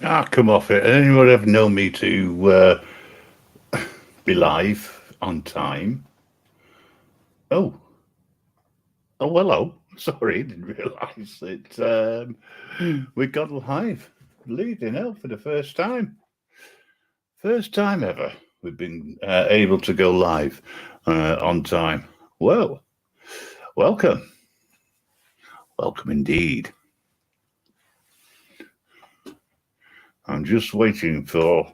Ah, come off it. Anyone ever know me to be live on time? Oh, oh, hello. Sorry, didn't realise that we got live. Leading out for the first time. First time ever we've been able to go live on time. Well, welcome. Welcome indeed. I'm just waiting for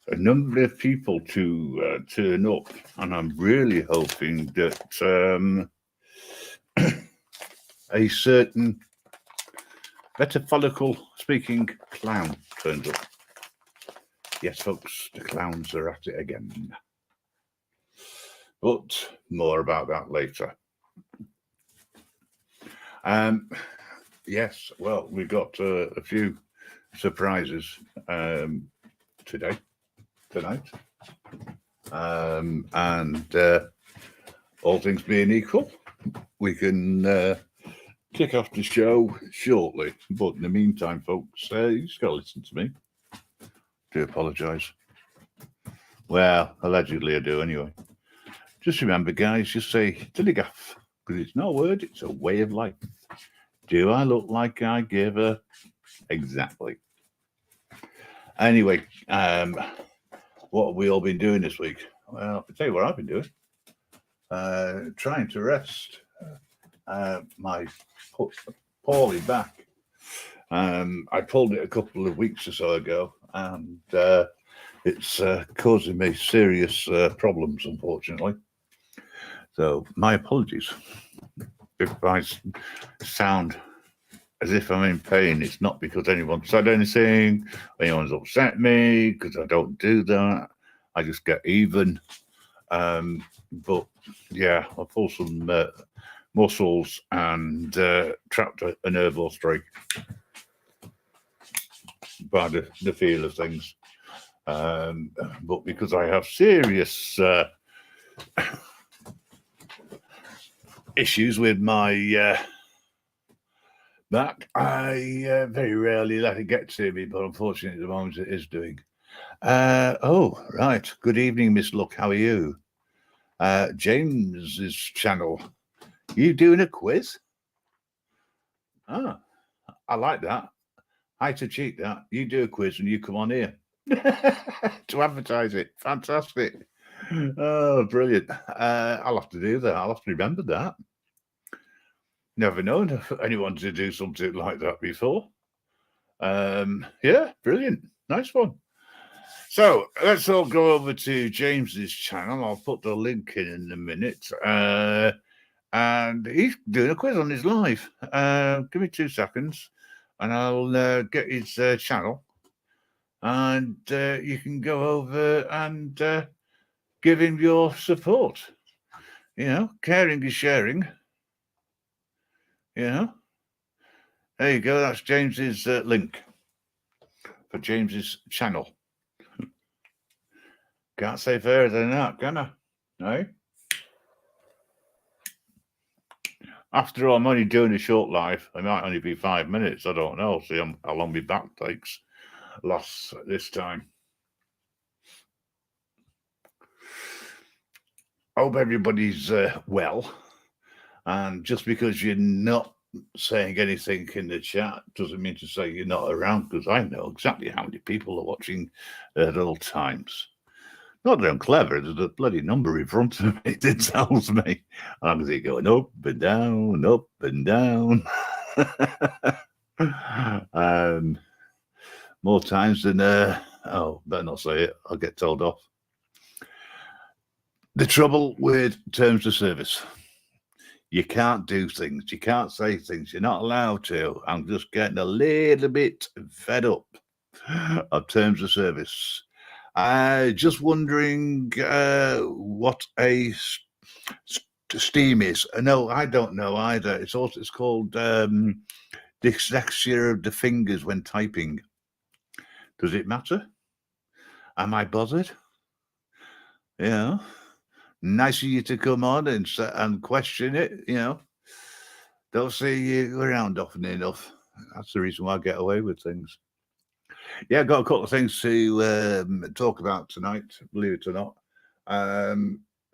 a number of people to turn up, and I'm really hoping that a certain metaphorical speaking clown turns up. Yes, folks, the clowns are at it again. But more about that later. Um, yes, well, we got a few surprises today, tonight, and all things being equal, we can kick off the show shortly. But in the meantime, folks, you just got to listen to me. Do apologise. Well, allegedly I do anyway. Just remember, guys, just say Tillygaff, because it's not a word, it's a way of life. Do I look like I give a... Exactly. Anyway, what have we all been doing this week? Well, I'll tell you what I've been doing. Trying to rest my poorly back. I pulled it a couple of weeks or so ago, and it's causing me serious problems, unfortunately. So my apologies if I sound as if I'm in pain. It's not because anyone said anything, anyone's upset me, because I don't do that. I just get even. But yeah, I pulled some muscles and trapped a nerve or streak by the feel of things. But because I have serious issues with my back, I very rarely let it get to me, but unfortunately at the moment it is doing. Oh, right. Good evening, Miss Luck. How are you? James's channel. You doing a quiz? Ah, I like that. I to cheat that. You do a quiz and you come on here to advertise it. Fantastic. Oh, brilliant. I'll have to do that. I'll have to remember that. Never known anyone to do something like that before. Yeah, brilliant. Nice one. So let's all go over to James's channel. I'll put the link in a minute. And he's doing a quiz on his live. Give me 2 seconds and I'll get his channel. And you can go over and give him your support. You know, caring is sharing. You know, there you go. That's James's link for James's channel. Can't say fairer than that, can I? No. After all, I'm only doing a short live. It might only be 5 minutes. I don't know. See how long my back takes. Lost this time. Hope everybody's well. And just because you're not saying anything in the chat doesn't mean to say you're not around, because I know exactly how many people are watching at all times. Not that I'm clever, there's a bloody number in front of me that tells me. I'm going to going up and down, up and down. More times than, better not say it, I'll get told off. The trouble with terms of service. You can't do things. You can't say things. You're not allowed to. I'm just getting a little bit fed up of terms of service. Just wondering what a Steem is. No, I don't know either. It's called dyslexia of the fingers when typing. Does it matter? Am I bothered? Yeah. Nice of you to come on and question it, you know. Don't see you around often enough. That's the reason why I get away with things. Yeah, I've got a couple of things to talk about tonight, believe it or not.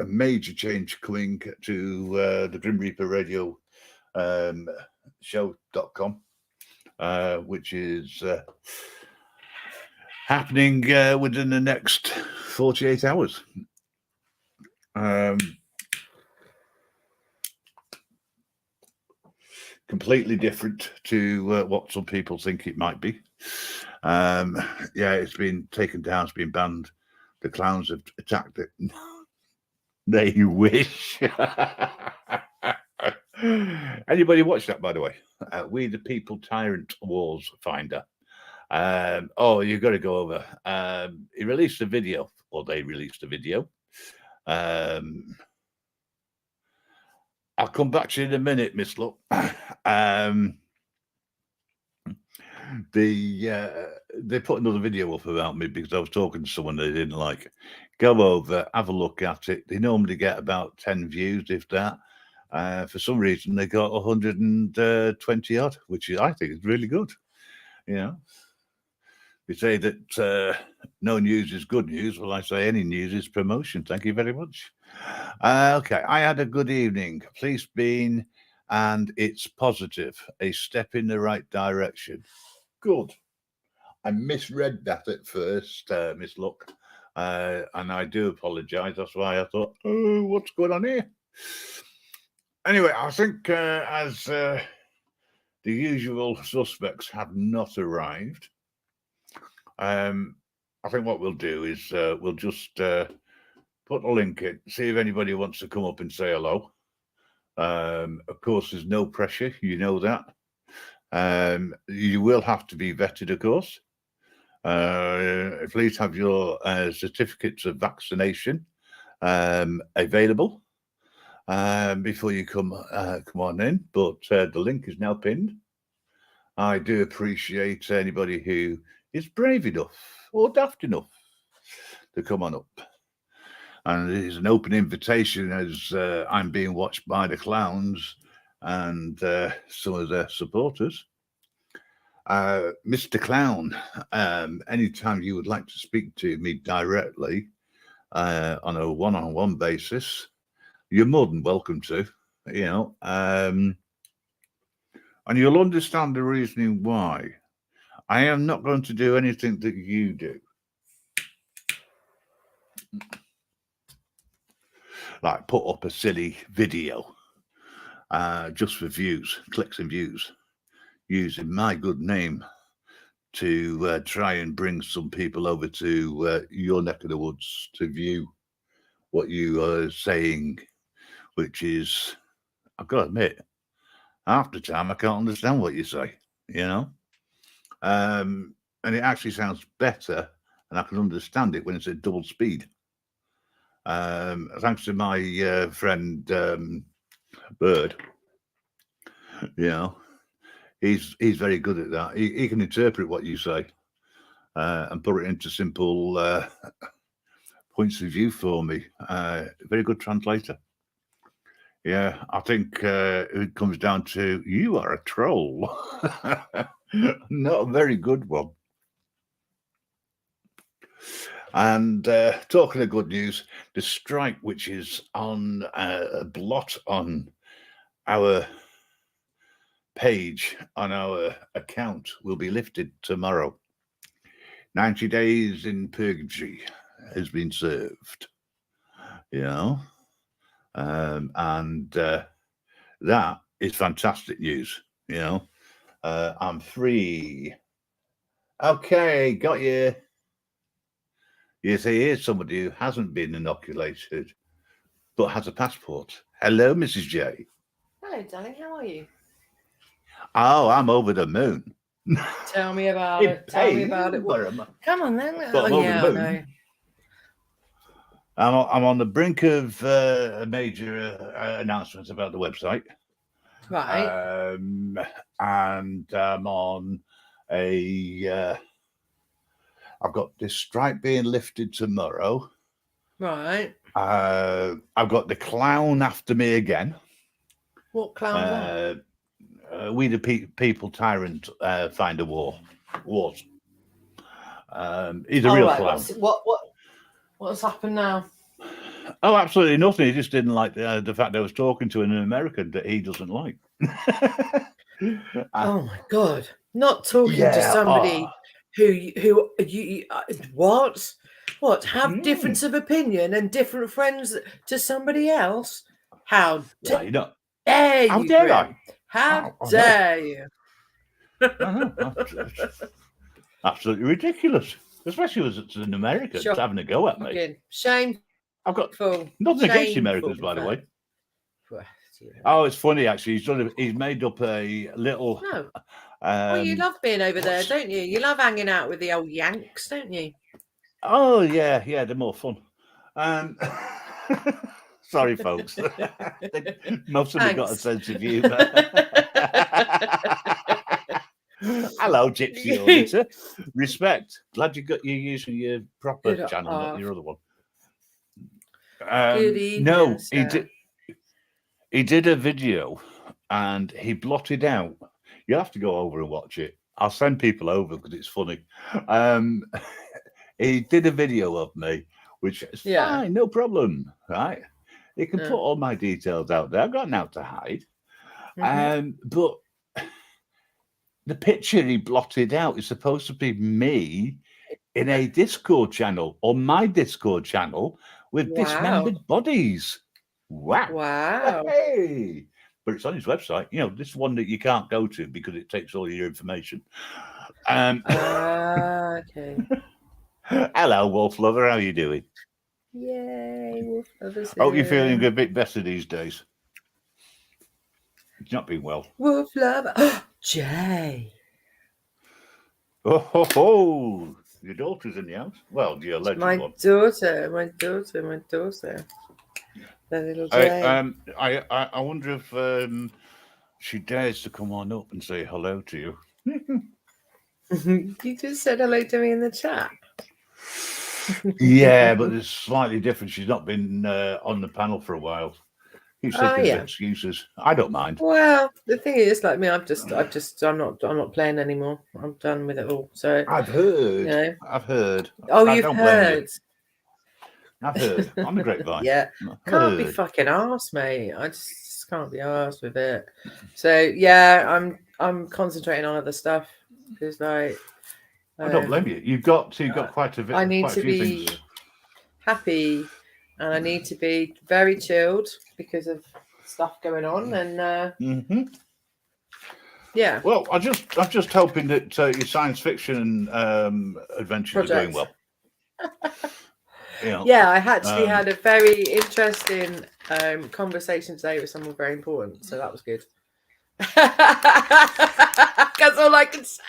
A major change coming to the Grim Reaper Radio show.com, which is happening within the next 48 hours. Completely different to what some people think it might be. Yeah, it's been taken down, it's been banned. The clowns have attacked it. They wish. Anybody watch that, by the way? We the People Tyrant Wars Finder. You've got to go over. He released a video, or they released a video. I'll come back to you in a minute, Miss Luck. They put another video up about me because I was talking to someone they didn't like. Go over, have a look at it. They normally get about 10 views, if that. For some reason, they got 120 odd, which I think is really good. You know, they say that no news is good news. Well, I say any news is promotion. Thank you very much. Okay, I had a good evening. Police being, and it's positive. A step in the right direction. Good. I misread that at first, Miss Luck, and I do apologise. That's why I thought, oh, what's going on here? Anyway, I think as the usual suspects have not arrived, I think what we'll do is we'll just put a link in, see if anybody wants to come up and say hello. Of course, there's no pressure, you know that. You will have to be vetted, of course. Please have your certificates of vaccination available before you come on in. But the link is now pinned. I do appreciate anybody who is brave enough or daft enough to come on up. And it is an open invitation as I'm being watched by the clowns and some of their supporters. Mr. Clown, anytime you would like to speak to me directly on a one-on-one basis, you're more than welcome to, you know, and you'll understand the reasoning why. I am not going to do anything that you do. Like put up a silly video just for views, clicks and views, using my good name to try and bring some people over to your neck of the woods to view what you are saying, which is, I've got to admit, half the time I can't understand what you say, you know? And it actually sounds better and I can understand it when it's at double speed. Thanks to my friend Bird, you know, he's very good at that. He can interpret what you say and put it into simple points of view for me. Very good translator. Yeah, I think it comes down to you are a troll. Not a very good one. And talking of good news, the strike, which is on a blot on our page, on our account, will be lifted tomorrow. 90 days in purgatory has been served, you know, and that is fantastic news, you know. I'm free. Okay, got you. You see, here's somebody who hasn't been inoculated, but has a passport. Hello, Mrs. J. Hello, darling. How are you? Oh, I'm over the moon. Tell me about it. Tell me about it. Come on, then. Oh, yeah, I know. I'm on the brink of a major announcement about the website. Right. And I'm on a... I've got this strike being lifted tomorrow. Right. I've got the clown after me again. What clown? We the People Tyrant Finder Wars. He's a real right, clown. What's happened now? Oh, absolutely nothing. He just didn't like the fact I was talking to an American that he doesn't like. Oh my God! Not talking to somebody who you what have difference of opinion and different friends to somebody else. How dare you? How dare I? How dare you? Absolutely ridiculous, especially as it's an American having a go at me. Shame. I've got nothing against the Americans, by the way. Oh, it's funny actually. He's made up a little. No. Well, you love being over there, don't you? You love hanging out with the old Yanks, don't you? Oh yeah, they're more fun. Sorry, folks. Most of them got a sense of humour. Hello, Gypsy Auditor. Respect. Glad you're using your proper channel, not your other one. Good evening, no, sir. he did a video and he blotted out. You have to go over and watch it. I'll send people over because it's funny. He did a video of me, which is fine, no problem, right? He can put all my details out there. I've got nothing to hide. But the picture he blotted out is supposed to be me in a Discord channel, or my Discord channel, with dismembered bodies. Wow. Hey. But it's on his website. You know, this one that you can't go to because it takes all your information. Okay. Hello, Wolf Lover. How are you doing? Yay, Wolf Lover's here. Hope you're feeling a bit better these days. It's not been well. Wolf Lover. Jay. Oh, your daughter's in the house? Well, your alleged one. My daughter. The little Jay. I wonder if she dares to come on up and say hello to you. You just said hello to me in the chat. Yeah, but it's slightly different. She's not been on the panel for a while. He's thinking of excuses. I don't mind. Well, the thing is, like me, I'm not playing anymore. I'm done with it all. So I've heard. You know. I've heard. Oh, you've heard. I've heard. I'm a grapevine. Yeah. Can't be fucking arsed, mate. I just can't be arsed with it. So yeah, I'm concentrating on other stuff because like I don't blame you. You've got quite a bit. I need to be happy, and I need to be very chilled because of stuff going on. And yeah. Well, I'm just hoping that your science fiction adventures are going well. Yeah, I actually had a very interesting conversation today with someone very important, so that was good. That's all I can say.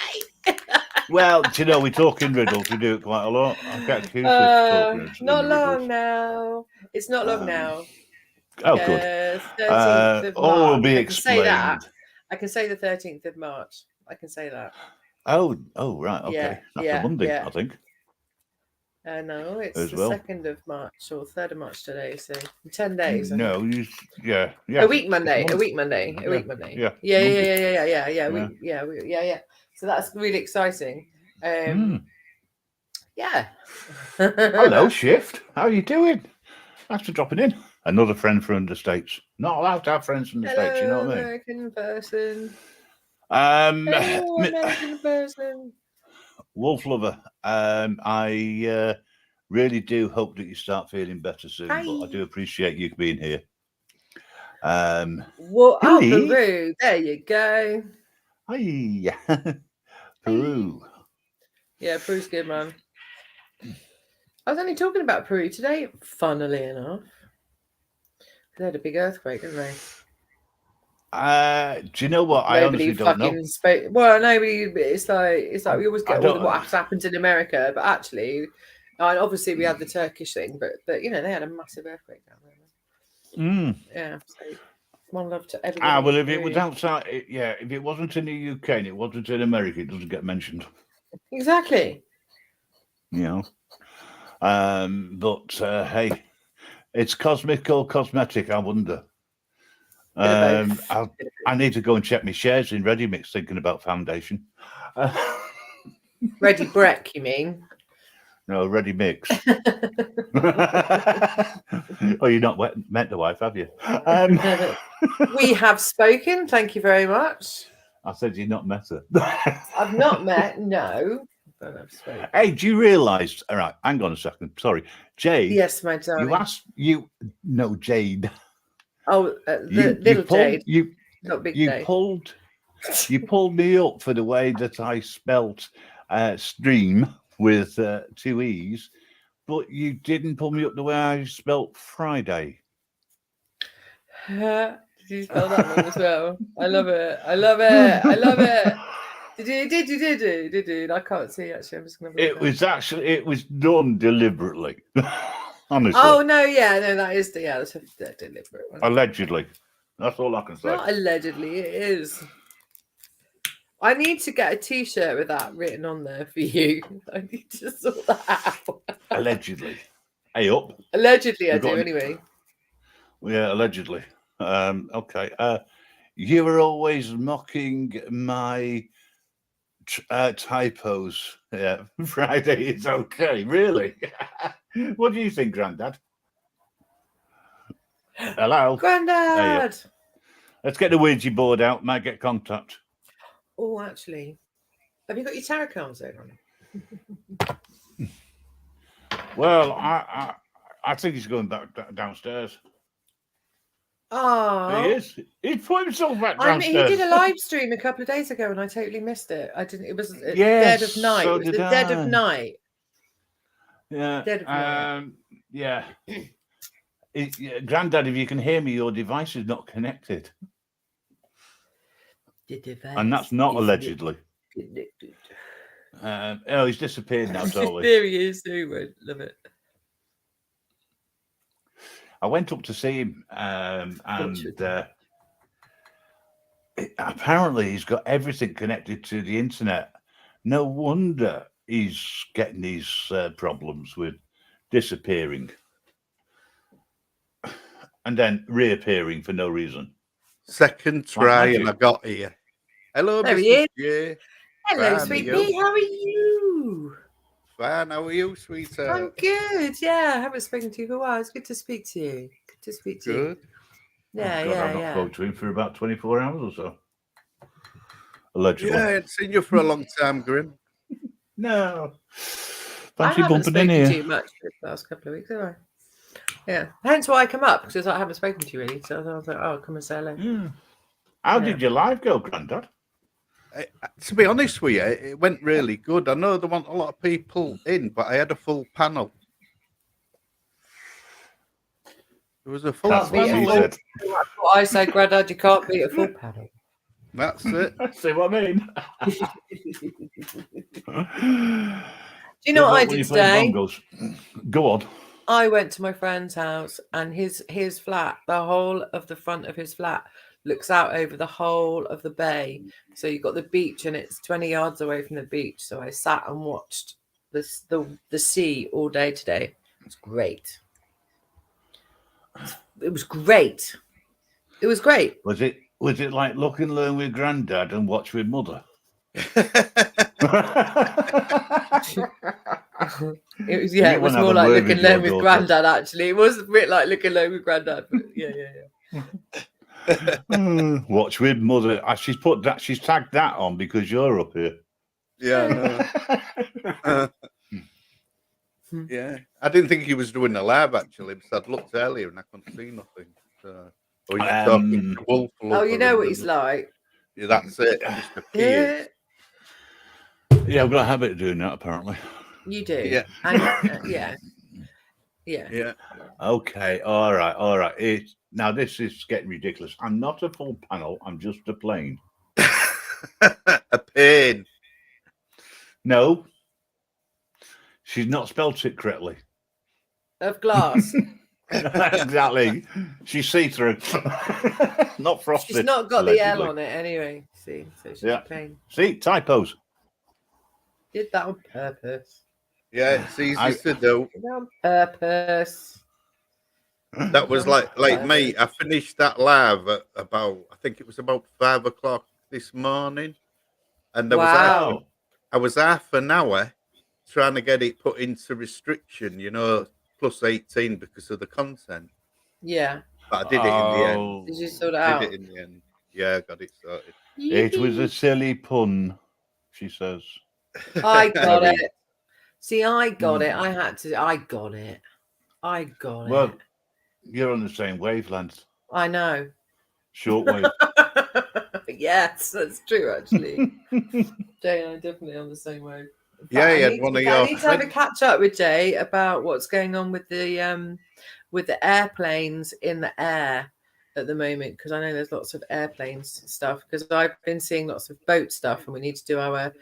Well, do you know, we talk in riddles. We do it quite a lot. I get accused of talking not in long riddles. now. It's not long now. Oh, good. 13th of March. All will be explained. I can say the 13th of March. I can say that. Oh, right. Okay. That's a Monday, I think. No, it's the 2nd of March or 3rd of March today. So in 10 days. No, yeah. A week Monday. Yeah. So that's really exciting. Yeah. Hello, Shift. How are you doing? Thanks for dropping in. Another friend from the States. Not allowed to have friends from the States, you know what I mean? American person. American person. Wolf Lover, I really do hope that you start feeling better soon. Hi. But I do appreciate you being here. Peru. There you go. Hi. Peru. Yeah, Peru's good, man. I was only talking about Peru today, funnily enough. They had a big earthquake, didn't they? Do you know what? I honestly don't know. Well, nobody. It's like we always get what happens in America, but actually, and obviously we had the Turkish thing, but you know they had a massive earthquake down there. Yeah. So one love to everybody. Well, if it was outside, if it wasn't in the UK and it wasn't in America, it doesn't get mentioned. Exactly. You know. But hey, it's cosmic or cosmetic, I wonder. I need to go and check my shares in Ready Mix thinking about foundation. Ready Breck, you mean? No, ready mix. Oh, you're not met the wife, have you? We have spoken. Thank you very much. I said you've not met her. I've not met. No, but I've spoken. Hey, do you realise? All right, hang on a second. Sorry, Jade. Yes, my darling. You asked no Jade. Oh, little Jade. Not big Jade. You pulled me up for the way that I spelt Streem with 2 E's, but you didn't pull me up the way I spelt Fridaay. Did you spell that one as well? I love it. I love it. I love it. Did you? I can't see actually. I'm just gonna. It was done deliberately. Honestly. Oh no, that's a deliberate one. Allegedly. That's all I can say. Not allegedly, it is. I need to get a T-shirt with that written on there for you. I need to sort that out. Allegedly. Hey, up. Allegedly, I do anyway. Yeah, allegedly. Okay. You were always mocking my typos. Yeah, Friday is okay. Really? What do you think, Grandad? Hello, Grandad. Let's get the Ouija board out. Might get contact. Oh, actually, have you got your tarot cards there on? Well, I think he's going back downstairs. Oh, he is. He put himself back downstairs. He did a live stream a couple of days ago, and I totally missed it. I didn't. It was dead of night. So it was the dead of night. Yeah. Dead of night. Yeah. Grandad, if you can hear me, your device is not connected. And that's not allegedly. He's disappeared now, totally. There he is. Love it. I went up to see him, and apparently he's got everything connected to the internet. No wonder he's getting these problems with disappearing and then reappearing for no reason. Second try and I got here. Hello, there Mr. J. Hello, sweet pea. How are you? Fine. How are you, sweetheart? I'm good. Yeah, I haven't spoken to you for a while. It's good to speak to you. Good to speak to you. Yeah, I've not spoken to him for about 24 hours or so. Allegedly. Yeah, I hadn't seen you for a long time, Grim. No. Fancy bumping in here. Too much for the last couple of weeks, have I? Yeah. Hence why I come up, because I haven't spoken to you really. So I was like, oh, come and say hello. Mm. How did your live go, Grandad? To be honest with you, it went really good. I know there weren't a lot of people in, but I had a full panel. There was a full panel. That's what I say, Grandad, you can't beat a full panel. That's it. See what I mean? Do you know what I did today? Go on. I went to my friend's house, and his flat, the whole of the front of his flat looks out over the whole of the bay. So you've got the beach, and it's 20 yards away from the beach. So I sat and watched the sea all day today. It was great. It was great. It was great. Was it like look and learn with Grandad and watch with Mother? It was more like look and learn with Grandad. Actually, it was a bit like look and learn with Grandad. But yeah. Watch with Mother. She's put that. She's tagged that on because you're up here. Yeah. Yeah, I didn't think he was doing a live actually, because I'd looked earlier and I couldn't see nothing. So, or he's talking to Wolf. Oh, you know what he's like. Yeah, that's it. Just appears. Yeah, I've got a habit of doing that apparently. You do. Yeah. Yeah. Okay. All right. Now this is getting ridiculous. I'm not a full panel. I'm just a plane. A pain. No. She's not spelt it correctly. Of glass. Exactly. She's see-through. Not frosted. She's not got the L on it anyway. See, so she's plain. See, typos. Did that on purpose. Yeah, it's easy to do. On purpose. That was like me. I finished that live at about, I think it was about 5 o'clock this morning, and there I was half an hour trying to get it put into restriction, plus 18 because of the content. Yeah. But I did it in the end. Oh, Did you sort it Did out? it in the end. Yeah, I got it sorted. it was a silly pun, she says. I got Very- it. See, I got it. I got it. I got Well, it. you're on the same wavelength. I know. Shortwave. Yes, that's true, actually. Jay and I definitely on the same way. Yeah, he I had need one to- of I your need to have a friends. catch up with Jay about what's going on with the airplanes in the air at the moment, because I know there's lots of airplanes stuff, because I've been seeing lots of boat stuff, and we need to do our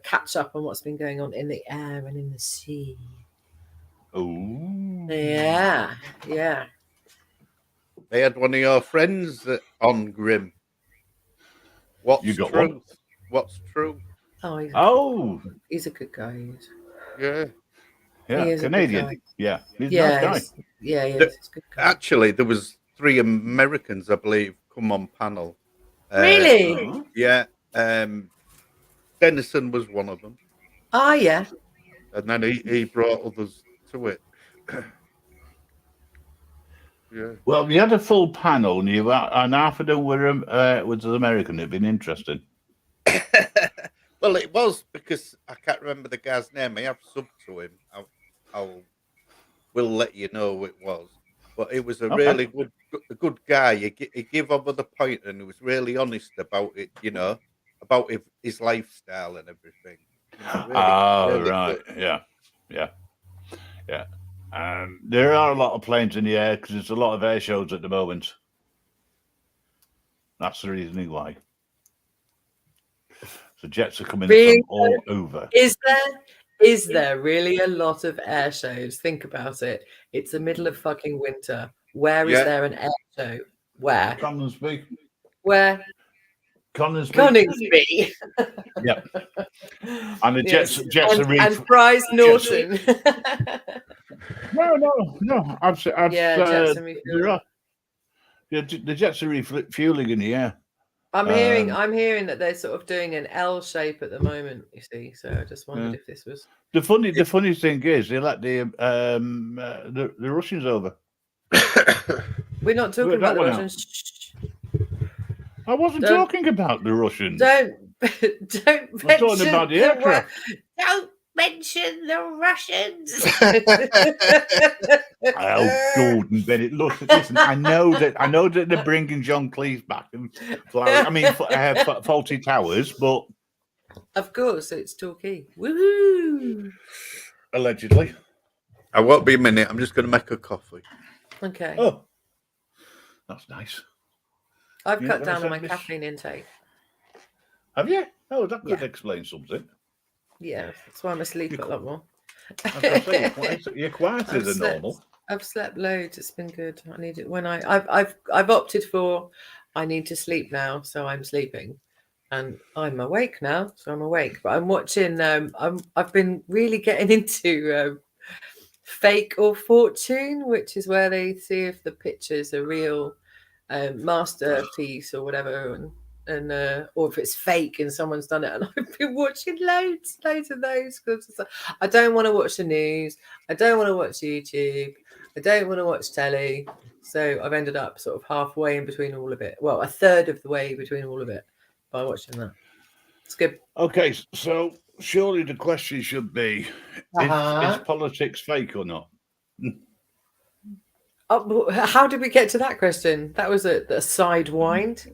catch up on what's been going on in the air and in the sea. Oh. Yeah. They had one of your friends on Grim. What's You got truth? one? What's true? Oh, he's a good guy. He is. Yeah. Yeah, He is a good Canadian. guy. Yeah, he's a Yeah, nice guy. he is. He's a good guy. Actually, there was 3 Americans, I believe, come on panel. Really? Yeah. Dennison was one of them. Oh, yeah. And then he brought others to it. Yeah. Well, we had a full panel, and half of them were was American. It'd been interesting. Well, it was because I can't remember the guy's name. I have subbed to him. We'll let you know who it was. But it was a really good guy. He gave over the point, and he was really honest about it. About his lifestyle and everything. Really Right. good. Yeah. There are a lot of planes in the air because there's a lot of air shows at the moment. That's the reasoning why. So jets are coming from all over. Is there really a lot of air shows? Think about it. It's the middle of fucking winter. Where is there an air show? Where? Coningsby. Where? Coningsby. Yep. And the jets are and Fry's Norton. No. Jets are the jets are refueling in the air. I'm hearing that they're sort of doing an L shape at the moment. You see, so I just wondered if this was the funny thing is they let the Russians over. We're not talking about the Russians. I wasn't talking about the Russians. Don't I'm talking about the aircraft. Don't mention the Russians. Oh, Gordon Bennett! Listen. I know that they're bringing John Cleese back and Faulty Towers, but of course it's Torquay. Woohoo! Allegedly. I won't be a minute. I'm just going to make a coffee. Okay. Oh, that's nice. I've cut down on my caffeine intake. Have you? Oh, that could explain something. Yeah, that's why I'm asleep a lot more. You're quieter than normal. I've slept loads. It's been good. I need it when I've opted for. I need to sleep now, so I'm sleeping, and I'm awake now, so I'm awake. But I'm watching. I've been really getting into Fake or Fortune, which is where they see if the pictures are real masterpiece or whatever, and or if it's fake and someone's done it. And I've been watching loads of those because I don't want to watch the news, I don't want to watch YouTube, I don't want to watch telly, so I've ended up sort of halfway in between all of it, well, a third of the way between all of it by watching that. It's good. Okay, so surely the question should be, is politics fake or not? Oh, how did we get to that question? That was a sidewind.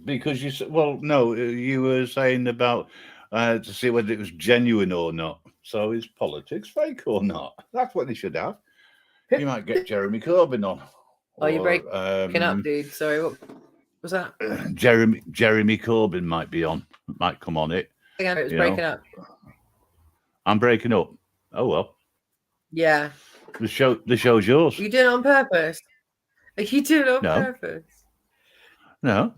Because you were saying about to see whether it was genuine or not. So is politics fake or not? That's what they should have. You might get Jeremy Corbyn on. Oh, you're breaking up, dude. Sorry, what was that? Jeremy Corbyn might come on it. Again, it was breaking up. I'm breaking up. Oh well. Yeah. The show's yours. Are you doing it on purpose? Are you doing it on purpose? No.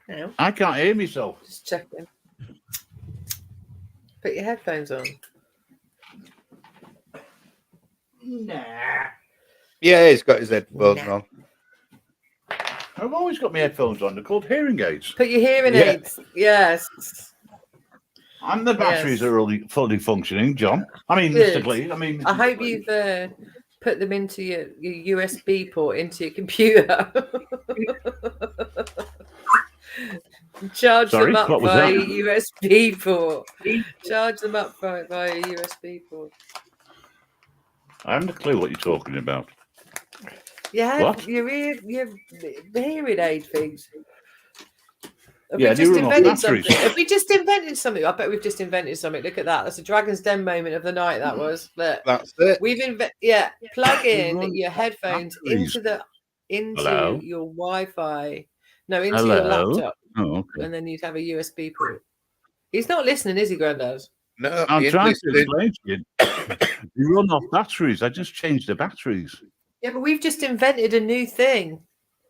No. I can't hear myself. Just checking. Put your headphones on. Nah. Yeah, he's got his headphones on. I've always got my headphones on. They're called hearing aids. Put your hearing aids. Yes. And the batteries Yes. are all fully functioning, John. I mean, Good. Mr. Glee. I mean, I hope you've put them into your USB port into your computer. Charge Sorry, them up what was via that? USB port. Charge them up via USB port. I haven't a clue what you're talking about. Yeah, What? your hearing aid things. Have Yeah, we do you just run off invented batteries? something? Have we just invented something? I bet we've just invented something. Look at that. That's a Dragon's Den moment of the night. That was. Look, That's it. we've plug in run your off headphones batteries. into Hello? your Wi-Fi. No, into Hello? your laptop, Oh, okay. and then you'd have a USB port. He's not listening, is he, Grandad? No, I'm you trying to listening. explain to you. You run off batteries. I just changed the batteries. Yeah, but we've just invented a new thing.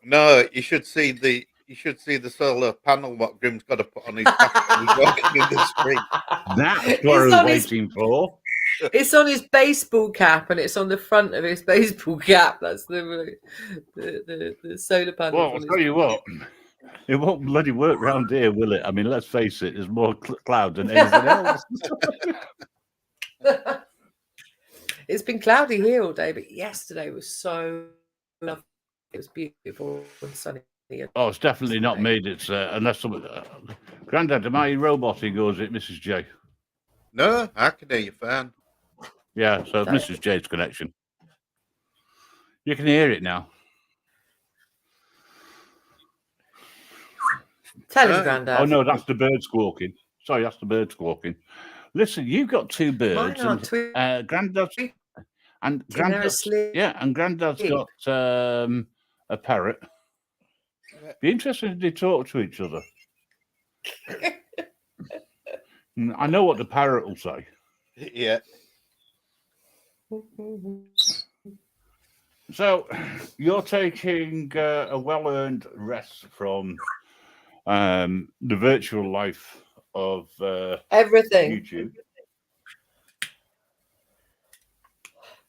No, you should see the solar panel what Grim's got to put on his back when he's walking in the street. That's It's what I was on his- waiting for. It's on his baseball cap, and it's on the front of his baseball cap. That's the solar panel. Well, I'll tell you what. It won't bloody work round here, will it? I mean, let's face it. There's more cloud than anything else. It's been cloudy here all day, but yesterday was so lovely. It was beautiful and sunny. Oh, it's definitely not me. It's unless someone. Grandad, am I roboting or is it Mrs. J? No, I can hear you fine. Yeah, so it's Mrs. J's connection. You can hear it now. Tell him, Grandad. Oh no, that's the bird squawking. Sorry, that's the bird squawking. Listen, you've got two birds, and Grandad's and Grandad's and Grandad's got a parrot. Be interested if they talk to each other. I know what the parrot will say. Yeah. So you're taking a well-earned rest from the virtual life of everything. YouTube.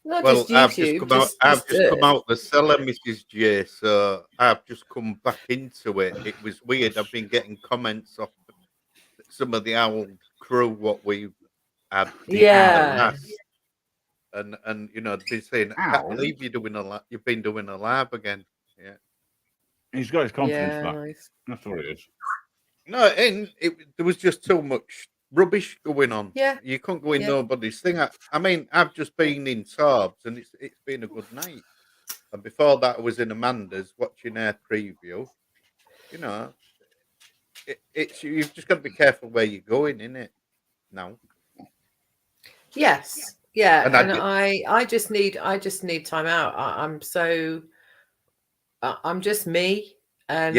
Not Well, just YouTube, I've just come out the cellar, Mrs. J, so I've just come back into it. It was weird. I've been getting comments off some of the old crew what we had. And you know, they're saying, I can't believe you've been doing a live again. Yeah. He's got his confidence back. Nice. That's what it is. No, and there was just too much rubbish going on. Yeah. You couldn't go in nobody's thing. I mean, I've just been in Torbs and it's been a good night. And before that I was in Amanda's watching their preview. You know, it's you've just got to be careful where you're going, innit? Now. Yes. Yeah. And I just need time out. I'm just me. And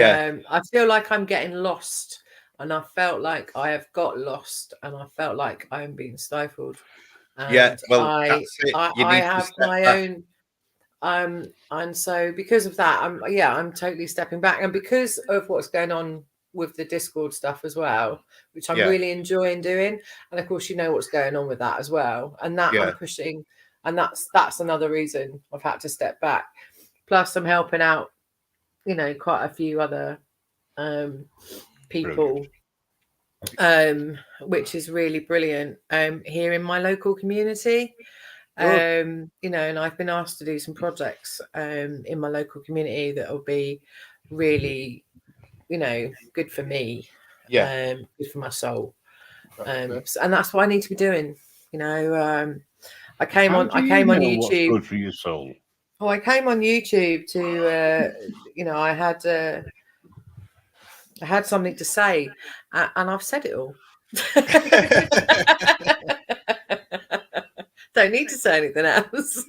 I feel like I'm getting lost. And I felt like I have got lost, and I felt like I'm being stifled. And that's it. I have my own. And so because of that, I'm totally stepping back, and because of what's going on with the Discord stuff as well, which I'm really enjoying doing, and of course you know what's going on with that as well, and that I'm pushing, and that's another reason I've had to step back. Plus, I'm helping out, you know, quite a few other people, which is really brilliant here in my local community. You know, and I've been asked to do some projects in my local community that will be really, you know, good for me, good for my soul, and that's what I need to be doing. You know, I came on YouTube. What's good for your soul? Oh, I came on YouTube to, you know, I had something to say, and I've said it all. Don't need to say anything else.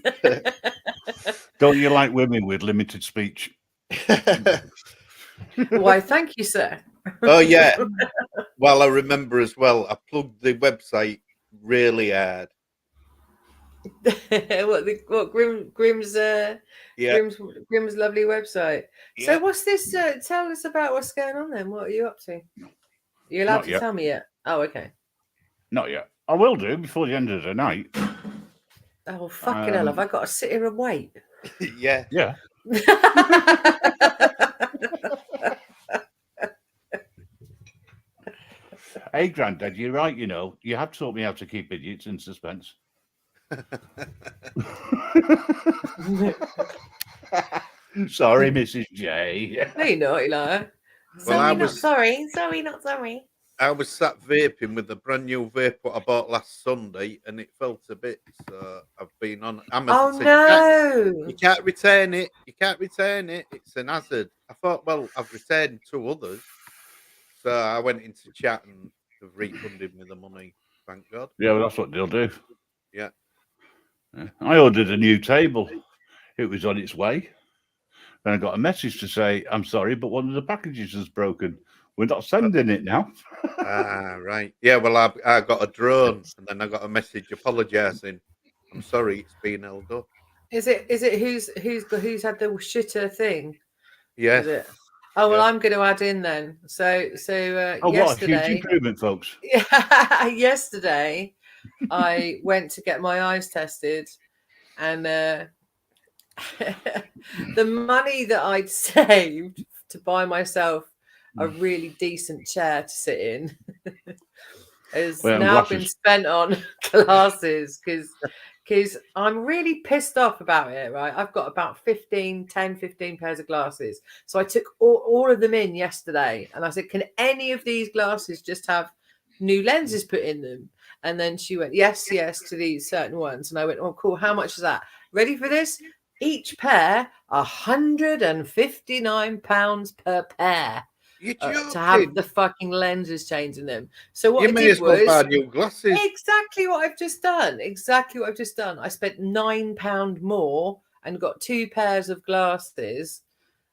Don't you like women with limited speech? Why, thank you, sir. Oh, yeah. Well, I remember as well, I plugged the website really hard. what Grim's lovely website. So what's this? Tell us about what's going on then. What are you up to? You're allowed to tell me yet? Oh, okay. Not yet. I will do before the end of the night. Oh, fucking hell. Have I got to sit here and wait? Yeah. Yeah. Hey, Grandad, you're right. You know, you have taught me how to keep idiots in suspense. Sorry, Mrs. J. No, you're not, Eli. Well, Sorry, not sorry. I was sat vaping with a brand new vape what I bought last Sunday, and it felt a bit. So I've been on Amazon. Oh no! You can't return it. You can't return it. It's an hazard. I thought, well, I've returned 2 others, so I went into chat and they've refunded me the money. Thank God. Yeah, well, that's what they'll do. Yeah. I ordered a new table. It was on its way. Then I got a message to say, I'm sorry, but one of the packages is broken. We're not sending it now. Right. Yeah, well, I got a drone, and then I got a message apologising. I'm sorry, it's been held up. Is it who's had the shitter thing? Yeah. Is it? Oh well, I'm going to add in then. So yesterday, what a huge improvement, folks. Yesterday, I went to get my eyes tested, and the money that I'd saved to buy myself a really decent chair to sit in has now been spent on glasses because I'm really pissed off about it, right? I've got about 15 pairs of glasses. So I took all of them in yesterday and I said, can any of these glasses just have new lenses put in them? And then she went, yes, to these certain ones. And I went, oh, cool. How much is that? Ready for this? Each pair, £159 per pair. To have the fucking lenses changed in them. So what I did was buy new glasses. Exactly what I've just done. I spent £9 more and got 2 pairs of glasses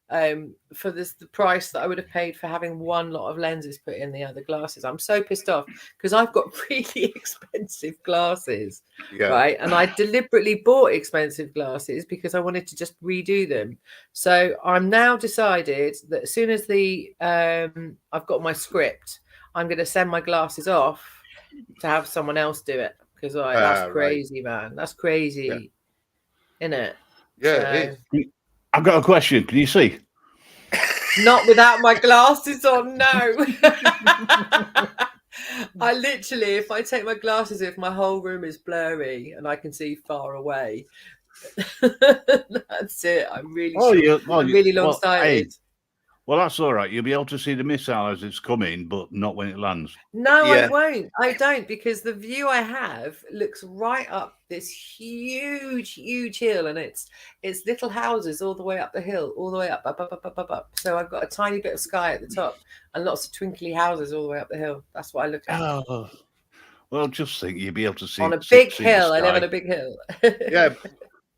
for the price that I would have paid for having one lot of lenses put in the other glasses. I'm so pissed off because I've got really expensive glasses, right? And I deliberately bought expensive glasses because I wanted to just redo them. So I'm now decided that as soon as I've got my script, I'm going to send my glasses off to have someone else do it because that's crazy, man. That's crazy, isn't it? Yeah, it is. I've got a question. Can you see? Not without my glasses on, no. I literally, if I take my glasses off, my whole room is blurry and I can see far away. That's it. I'm really really long-sighted. Well, that's all right. You'll be able to see the missile as it's coming, but not when it lands. No, I won't. I don't, because the view I have looks right up this huge hill, and it's little houses all the way up the hill, all the way up. So I've got a tiny bit of sky at the top and lots of twinkly houses all the way up the hill. That's what I look at. Oh, well, just think you'll be able to see on a big hill. I live on a big hill. Yeah.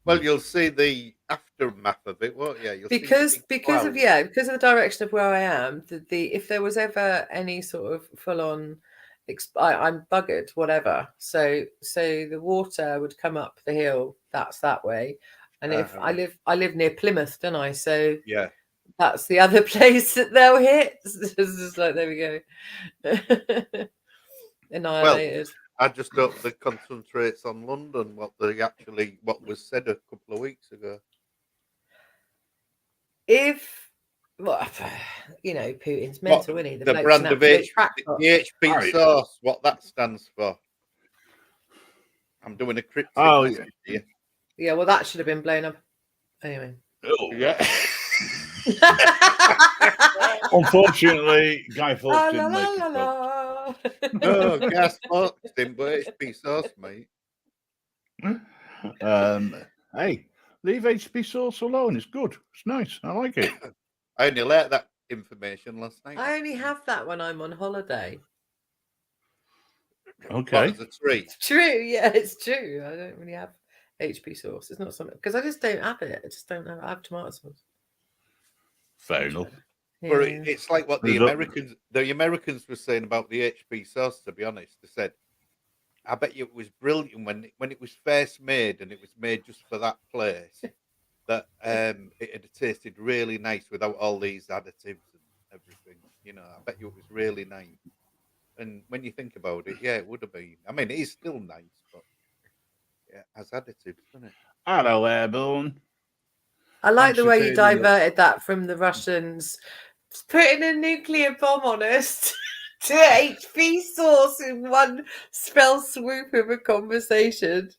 Well, you'll see the aftermath of it, won't you? Because of the direction of where I am, if there was ever any sort of full on, I'm buggered, whatever. So the water would come up the hill. That's that way, and if I live near Plymouth, don't I? So that's the other place that they'll hit. It's just like, there we go, annihilated. Well, I just hope they concentrates on London, what was said a couple of weeks ago. Putin's mental, isn't he? The brand of the HP sauce, what that stands for. I'm doing a cryptic. Oh, yeah. Well, that should have been blown up anyway. Oh, yeah. Unfortunately, Guy Fawkes didn't make it. No, gas box, didn't but HP sauce, mate. Hey, leave HP sauce alone. It's good. It's nice. I like it. I only learnt that information last night. I only have that when I'm on holiday. Okay. What, as a treat? It's true. Yeah, it's true. I don't really have HP sauce. It's not something because I just don't have it. I just don't have. I have tomato sauce. Fair enough. Yeah. But it's like what the Americans were saying about the HP sauce. To be honest, they said, "I bet you it was brilliant when it was first made, and it was made just for that place. That it had tasted really nice without all these additives and everything. You know, I bet you it was really nice. And when you think about it, yeah, it would have been. I mean, it is still nice, but yeah, has additives, doesn't it? Hello, Airborne. I like the way you diverted that from the Russians putting a nuclear bomb on us to HP source in one spell swoop of a conversation.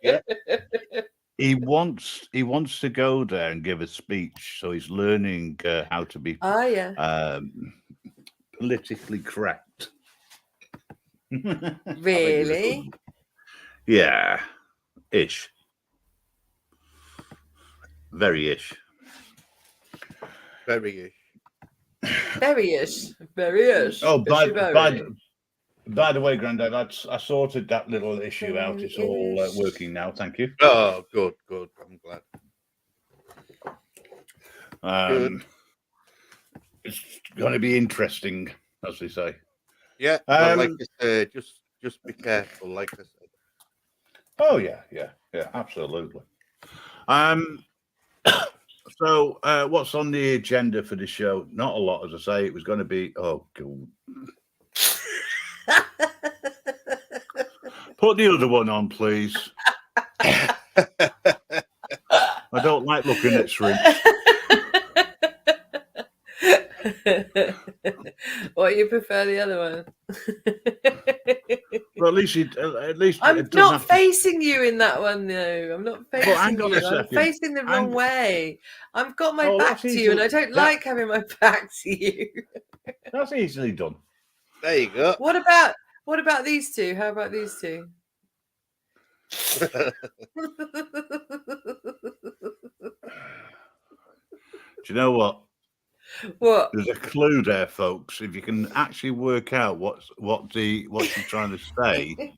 Yeah. He wants to go there and give a speech, so he's learning how to be politically correct. Really? Yeah, ish. Very ish. Very ish. Very-ish. Very-ish. Oh, by the way, Grandad, I sorted that little issue out. It's all working now. Thank you. Oh, good. I'm glad. Good. It's going to be interesting, as they say. Yeah, well, like I said, just be careful, like I said. Oh yeah, absolutely. So, what's on the agenda for the show? Not a lot, as I say. It was going to be. Oh, God. Put the other one on, please. I don't like looking at shrimp. Or you prefer the other one? Well, at least I'm not facing you in that one, though. I'm not facing you. I'm facing the wrong way. I've got my back to you, and I don't like having my back to you. That's easily done. There you go. What about these two? How about these two? Do you know what? What? There's a clue there, folks. If you can actually work out what she's trying to say,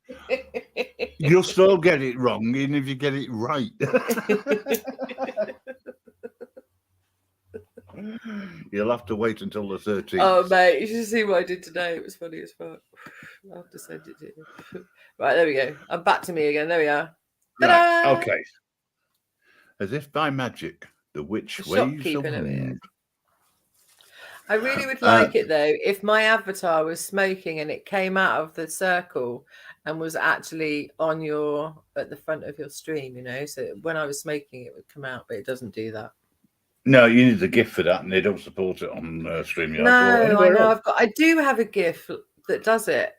you'll still get it wrong, even if you get it right. You'll have to wait until the 13th. Oh, mate, you should see what I did today. It was funny as fuck. I'll have to send it to you. Right, there we go. I'm back to me again. There we are. Right, okay. As if by magic, the witch waves the wand. I really would like it, though, if my avatar was smoking and it came out of the circle and was actually at the front of your stream, you know, so when I was smoking, it would come out, but it doesn't do that. No, you need a GIF for that, and they don't support it on StreamYard. No, I know. I do have a GIF that does it,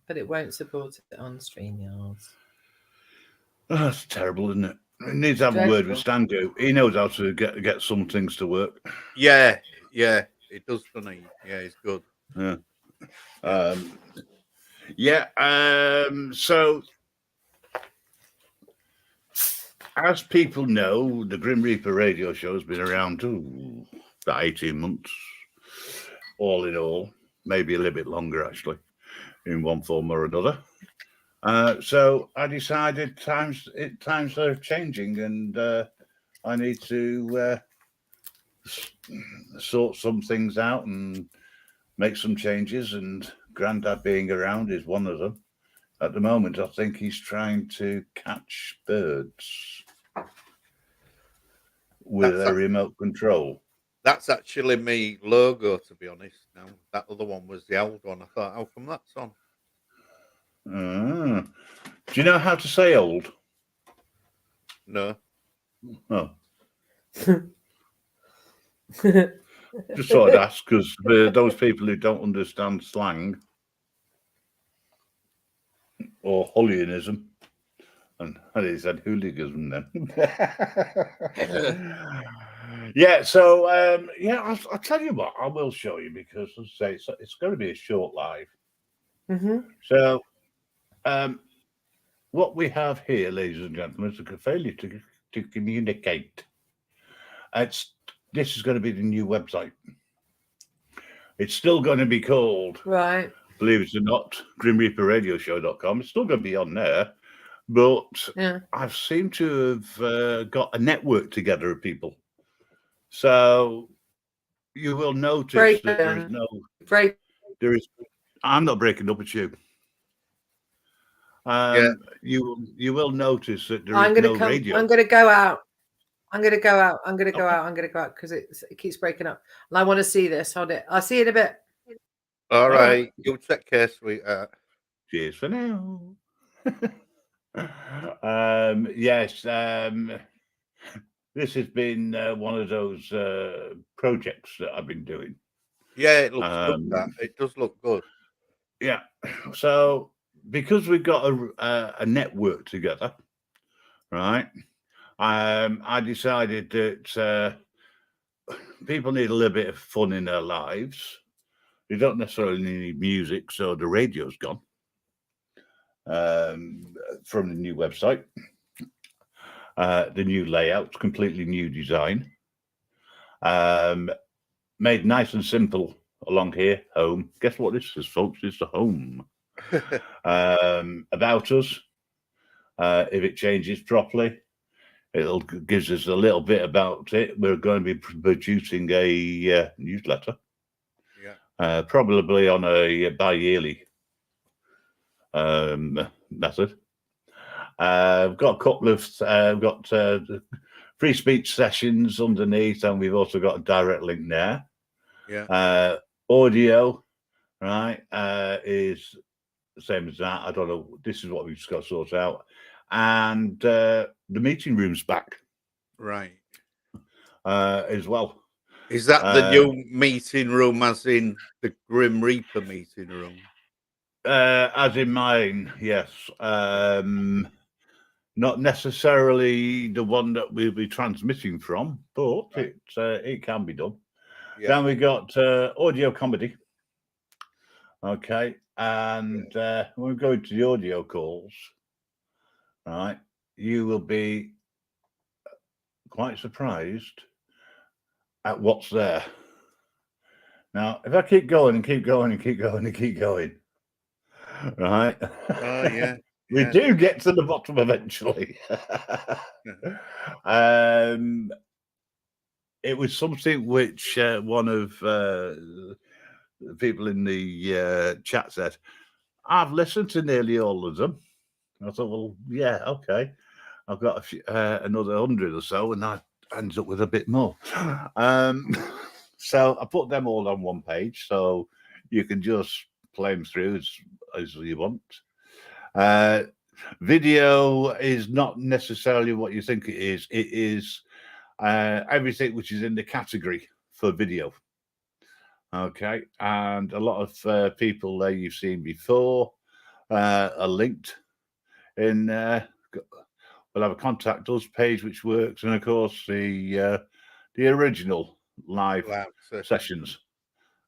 but it won't support it on StreamYard. Oh, that's terrible, isn't it? It needs to have a word with Stan. He knows how to get some things to work. Yeah, it does, doesn't he? Yeah, it's good. Yeah. So, as people know, the Grim Reaper radio show has been around about 18 months, all in all, maybe a little bit longer, actually, in one form or another. So I decided times are changing, and I need to sort some things out and make some changes, and Grandad being around is one of them. At the moment, I think he's trying to catch birds with a remote control. That's actually my logo, to be honest. Now, that other one was the old one. I thought, how come that's on? Do you know how to say old? No. Oh. Just thought I'd ask, because those people who don't understand slang or hooliganism, and he said hooliganism then. Yeah, so I'll tell you what, I will show you, because as I say, it's going to be a short live. Mm-hmm. So what we have here, ladies and gentlemen, is a failure to communicate. This is going to be the new website. It's still going to be called, right, believe it or not, grimreaperradioshow.com. It's still going to be on there, but I've seemed to have got a network together of people. So you will notice that there is no break. There is. I'm not breaking up with you. You will notice that there is no radio. I'm going to go out. I'm going to go out because it keeps breaking up. And I want to see this. Hold it. I'll see you in a bit. All right. You take care, sweetheart. Cheers for now. Yes. This has been one of those projects that I've been doing. Yeah, it looks good. That it does look good. Yeah. So because we've got a network together, right? I decided that people need a little bit of fun in their lives. They don't necessarily need music, so the radio's gone from the new website. The new layout, completely new design. Made nice and simple along here. Home. Guess what this is, folks? It's the home. About us. If it changes properly, it'll gives us a little bit about it. We're going to be producing a newsletter. Yeah. Probably on a bi-yearly method. We've got a couple of free speech sessions underneath, and we've also got a direct link there. Yeah. Audio, right, is the same as that. I don't know. This is what we've just got to sort out. And the meeting room's back. Right. As well. Is that the new meeting room, as in the Grim Reaper meeting room? As in mine, yes. Not necessarily the one that we'll be transmitting from, but right. It can be done. Yeah. Then we got audio comedy. Okay, and when we go into the audio calls, right, you will be quite surprised at what's there. Now, if I keep going and keep going and keep going and keep going, right? Oh yeah. We do get to the bottom eventually. It was something which one of the people in the chat said, I've listened to nearly all of them. I thought, well, yeah, okay. I've got another 100 or so, and I ends up with a bit more. So I put them all on one page, so you can just play them through as you want. Video is not necessarily what you think it is. It is everything which is in the category for video. Okay, and a lot of people there you've seen before are linked in. We'll have a contact us page which works, and of course the original live sessions.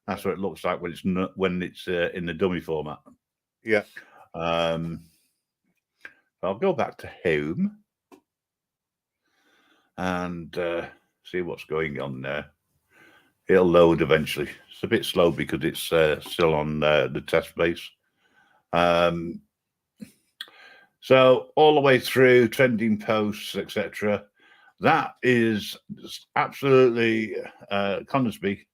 That's what it looks like when it's in the dummy format. Yeah. I'll go back to home and see what's going on there. It'll load eventually. It's a bit slow because it's still on the test base. So all the way through trending posts, etc. That is absolutely Conisbee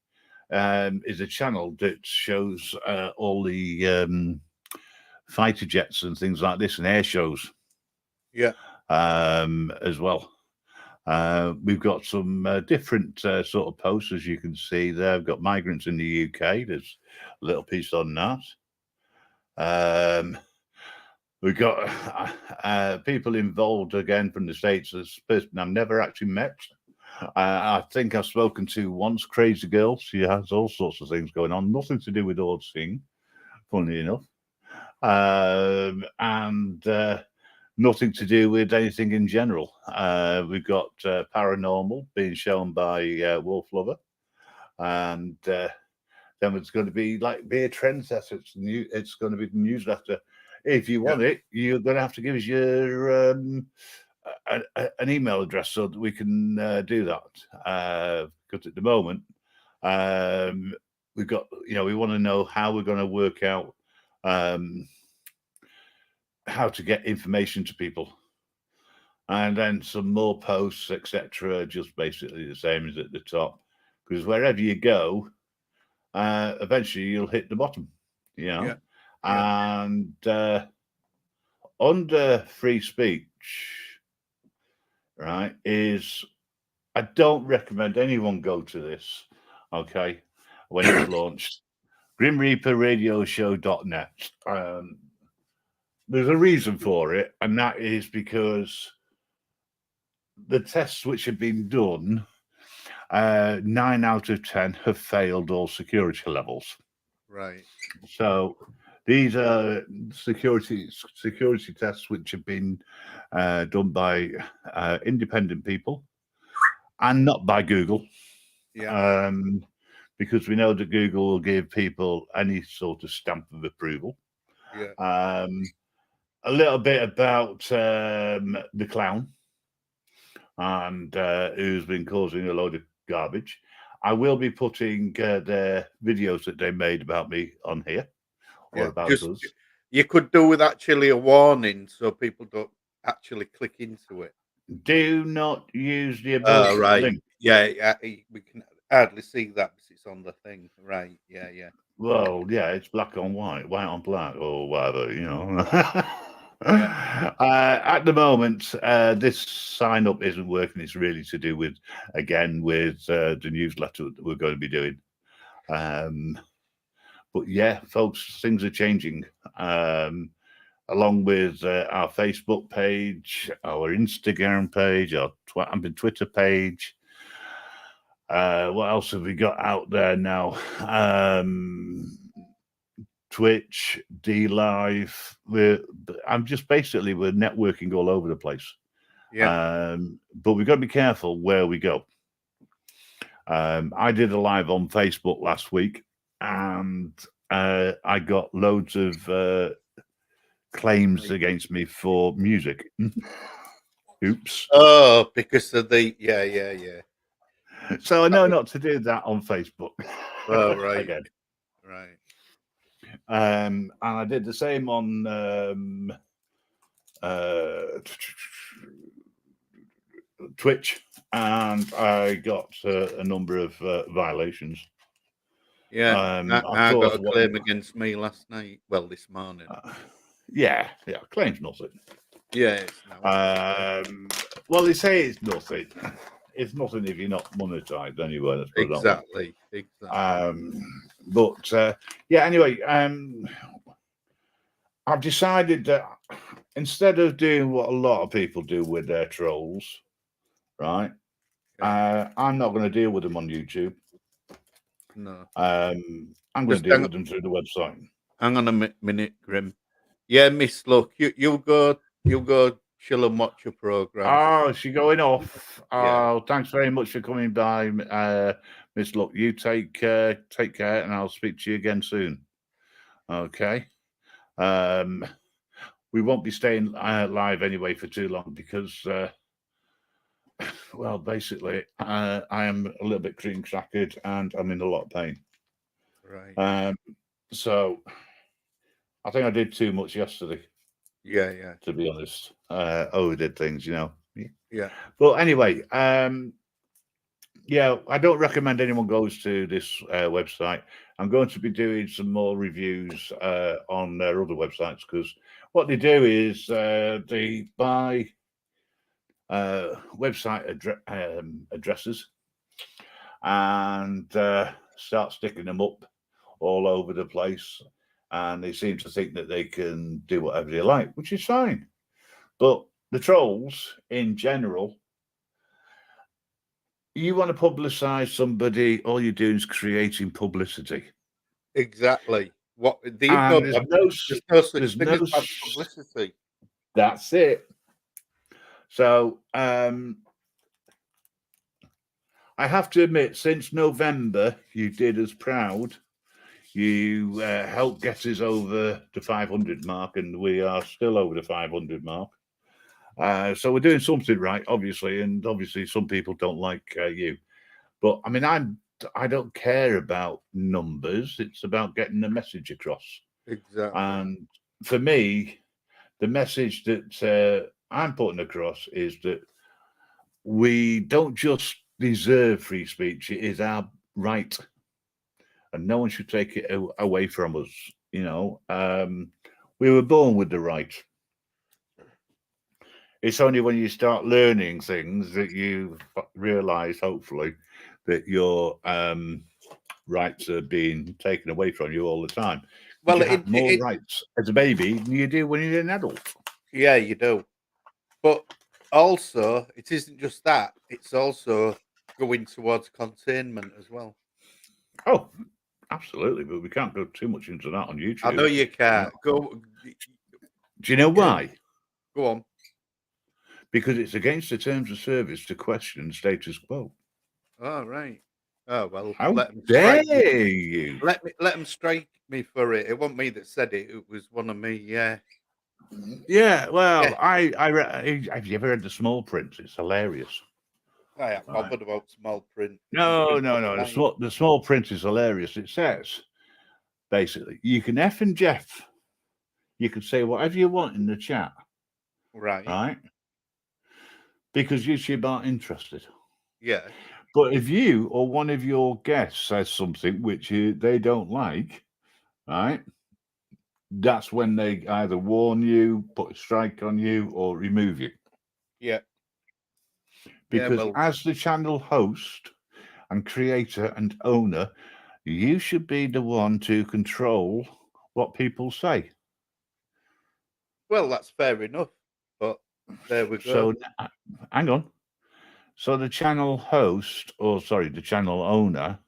is a channel that shows all the fighter jets and things like this and air shows. Yeah. As well. We've got some different sort of posts, as you can see there. We've got migrants in the UK. There's a little piece on that. We've got people involved again from the States. This person I've never actually met. I think I've spoken to once, Crazy Girl. She has all sorts of things going on. Nothing to do with Ord Singh, funnily enough. And nothing to do with anything in general. We've got Paranormal being shown by Wolf Lover. And then it's going to be like Beer Trendsetter. It's going to be the newsletter. If you want it, you're going to have to give us your an email address so that we can do that. Because at the moment, we've got, we want to know how we're going to work out how to get information to people. And then some more posts, etc., just basically the same as at the top. Because wherever you go, eventually you'll hit the bottom, Yeah. And under free speech, right, I don't recommend anyone go to this, okay, when it's launched. GrimReaperRadioshow.net. There's a reason for it, and that is because the tests which have been done 9 out of 10 have failed all security levels. Right. So these are security tests which have been done by independent people and not by Google. Yeah. Because we know that Google will give people any sort of stamp of approval. Yeah. A little bit about the clown and who's been causing a load of garbage. I will be putting their videos that they made about me on here, or about us. You could do with actually a warning so people don't actually click into it. Do not use the above link. Yeah, we can hardly see that because it's on the thing. Right, yeah. Well, yeah, it's black on white, white on black, or whatever, you know. Yeah. At the moment, this sign up isn't working. It's really to do with, again, with the newsletter that we're going to be doing. But yeah, folks, things are changing. Along with our Facebook page, our Instagram page, our Twitter page. What else have we got out there now? Twitch, D-Live. We're networking all over the place. Yeah. But we've got to be careful where we go. I did a live on Facebook last week, and I got loads of claims against me for music. Oops. Oh, because of the yeah. So I know not to do that on Facebook. Oh, right. Again. Right. And I did the same on Twitch, and I got a number of violations. Yeah, I got a claim against me last night. Well, this morning. Yeah, claims nothing. Yeah. Well, they say it's nothing. It's nothing if you're not monetized anyway. Let's put exactly. But anyway, I've decided that instead of doing what a lot of people do with their trolls, right? I'm not going to deal with them on YouTube. No. I'm going to deal with them through the website. Hang on a minute, Grim. Yeah, Miss Luck, you'll go chill and watch your program. Oh, she's going off. Yeah. Oh, thanks very much for coming by, Miss Luck. You take care, and I'll speak to you again soon. Okay. We won't be staying live anyway for too long because, well, basically, I am a little bit cream crackered and I'm in a lot of pain. Right. So I think I did too much yesterday. Yeah. To be honest, overdid things, you know. Yeah. But anyway, I don't recommend anyone goes to this website. I'm going to be doing some more reviews on their other websites because what they do is they buy website addresses and start sticking them up all over the place. And they seem to think that they can do whatever they like, which is fine. But the trolls in general, you want to publicize somebody, all you're doing is creating publicity. Exactly. There's no such thing as bad publicity. That's it. So I have to admit, since November, you did us proud. You helped get us over the 500 mark, and we are still over the 500 mark. So we're doing something right, obviously, and obviously some people don't like you. But I mean, I don't care about numbers. It's about getting the message across. Exactly. And for me, the message that I'm putting across is that we don't just deserve free speech. It is our right. And no one should take it away from us. You know, we were born with the right. It's only when you start learning things that you realize, hopefully, that your rights are being taken away from you all the time. Well, you have more rights as a baby than you do when you're an adult. Yeah, you do. But also, it isn't just that. It's also going towards containment as well. Oh, absolutely, but we can't go too much into that on YouTube. I know you can't. Go. Do you know why? Go on. Because it's against the terms of service to question status quo. Oh, right. Oh, well, How let them dare strike me. you? Let them strike me for it. It wasn't me that said it. It was one of me. Yeah. Yeah, well, Yeah. have you ever read the small print? It's hilarious. I am bothered about small print. No. The small print is hilarious. It says, basically, you can F and Jeff. You can say whatever you want in the chat. Right? Because YouTube aren't interested. Yeah. But if you or one of your guests says something which they don't like, right? That's when they either warn you, put a strike on you, or remove you. Yeah. Because as the channel host and creator and owner, you should be the one to control what people say. Well, that's fair enough. But there we go. So, hang on. So the channel host, the channel owner,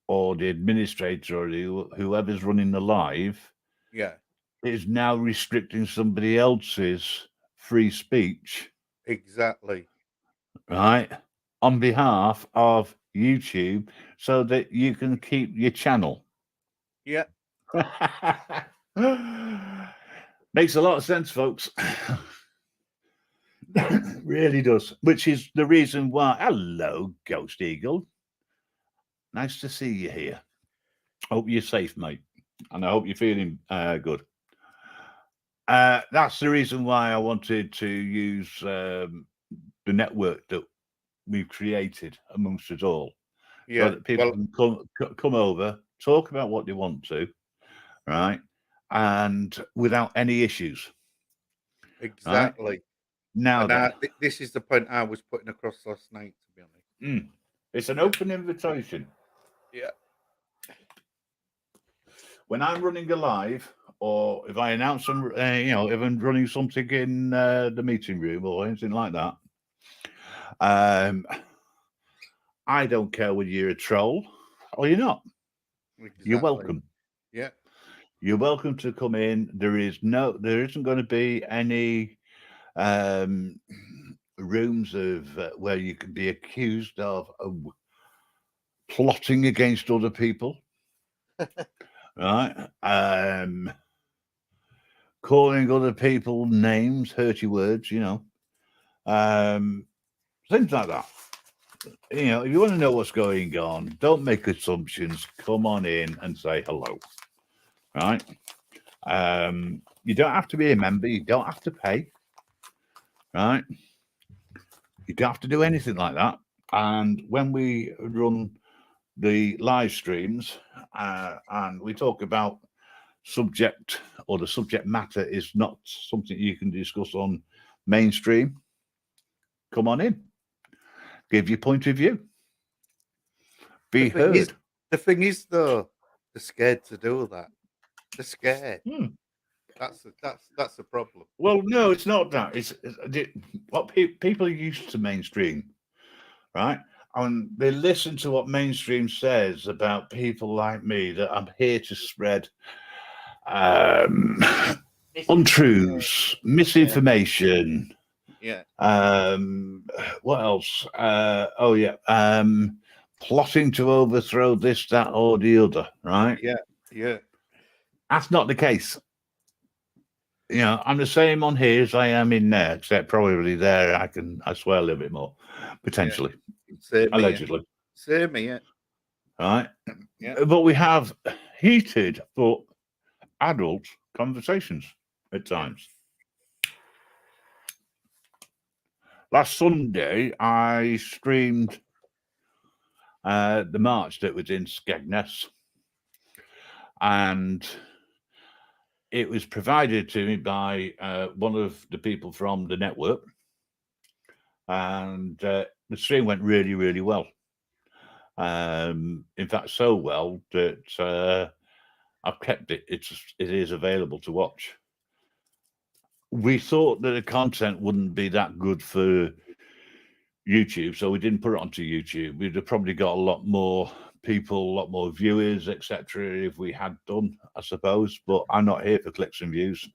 or the administrator, or whoever's running the live, is now restricting somebody else's free speech. Exactly. Right? On behalf of YouTube, so that you can keep your channel. Yeah. Makes a lot of sense, folks. Really does. Which is the reason why. Hello, Ghost Eagle. Nice to see you here. Hope you're safe, mate. And I hope you're feeling good. That's the reason why I wanted to use the network that we've created amongst us all. Yeah. So that people can come over, talk about what they want to, right? And without any issues. Exactly. Right? Now, this is the point I was putting across last night, to be honest. It's an open invitation. Yeah. When I'm running a live, or if I announce some, if I'm running something in the meeting room or anything like that, I don't care whether you're a troll or you're not. Exactly. You're welcome. Yeah. You're welcome to come in. There isn't going to be any rooms of where you can be accused of plotting against other people. Right? Calling other people names, hurty words, things like that. If you want to know what's going on, don't make assumptions. Come on in and say hello. Right? You don't have to be a member. You don't have to pay. Right? You don't have to do anything like that. And when we run the live streams and we talk about subject, or the subject matter is not something you can discuss on mainstream, come on in. Give your point of view. Be heard. The thing is, though, they're scared to do that. They're scared. That's the problem. Well, no, it's not that. It's what people are used to mainstream, right? And they listen to what mainstream says about people like me, that I'm here to spread untruths, misinformation. Yeah. What else? Plotting to overthrow this, that, or the other, right? Yeah. Yeah. That's not the case. I'm the same on here as I am in there, except probably there I swear a little bit more, potentially. Yeah. Allegedly. Same here. Right? Yeah. But we have heated but adult conversations at times. Last Sunday, I streamed the march that was in Skegness, and it was provided to me by one of the people from the network, and the stream went really, really well. In fact, so well that I've kept it. It is available to watch. We thought that the content wouldn't be that good for YouTube, so we didn't put it onto YouTube. We'd have probably got a lot more people, a lot more viewers, etc. if we had done, I suppose. But I'm not here for clicks and views.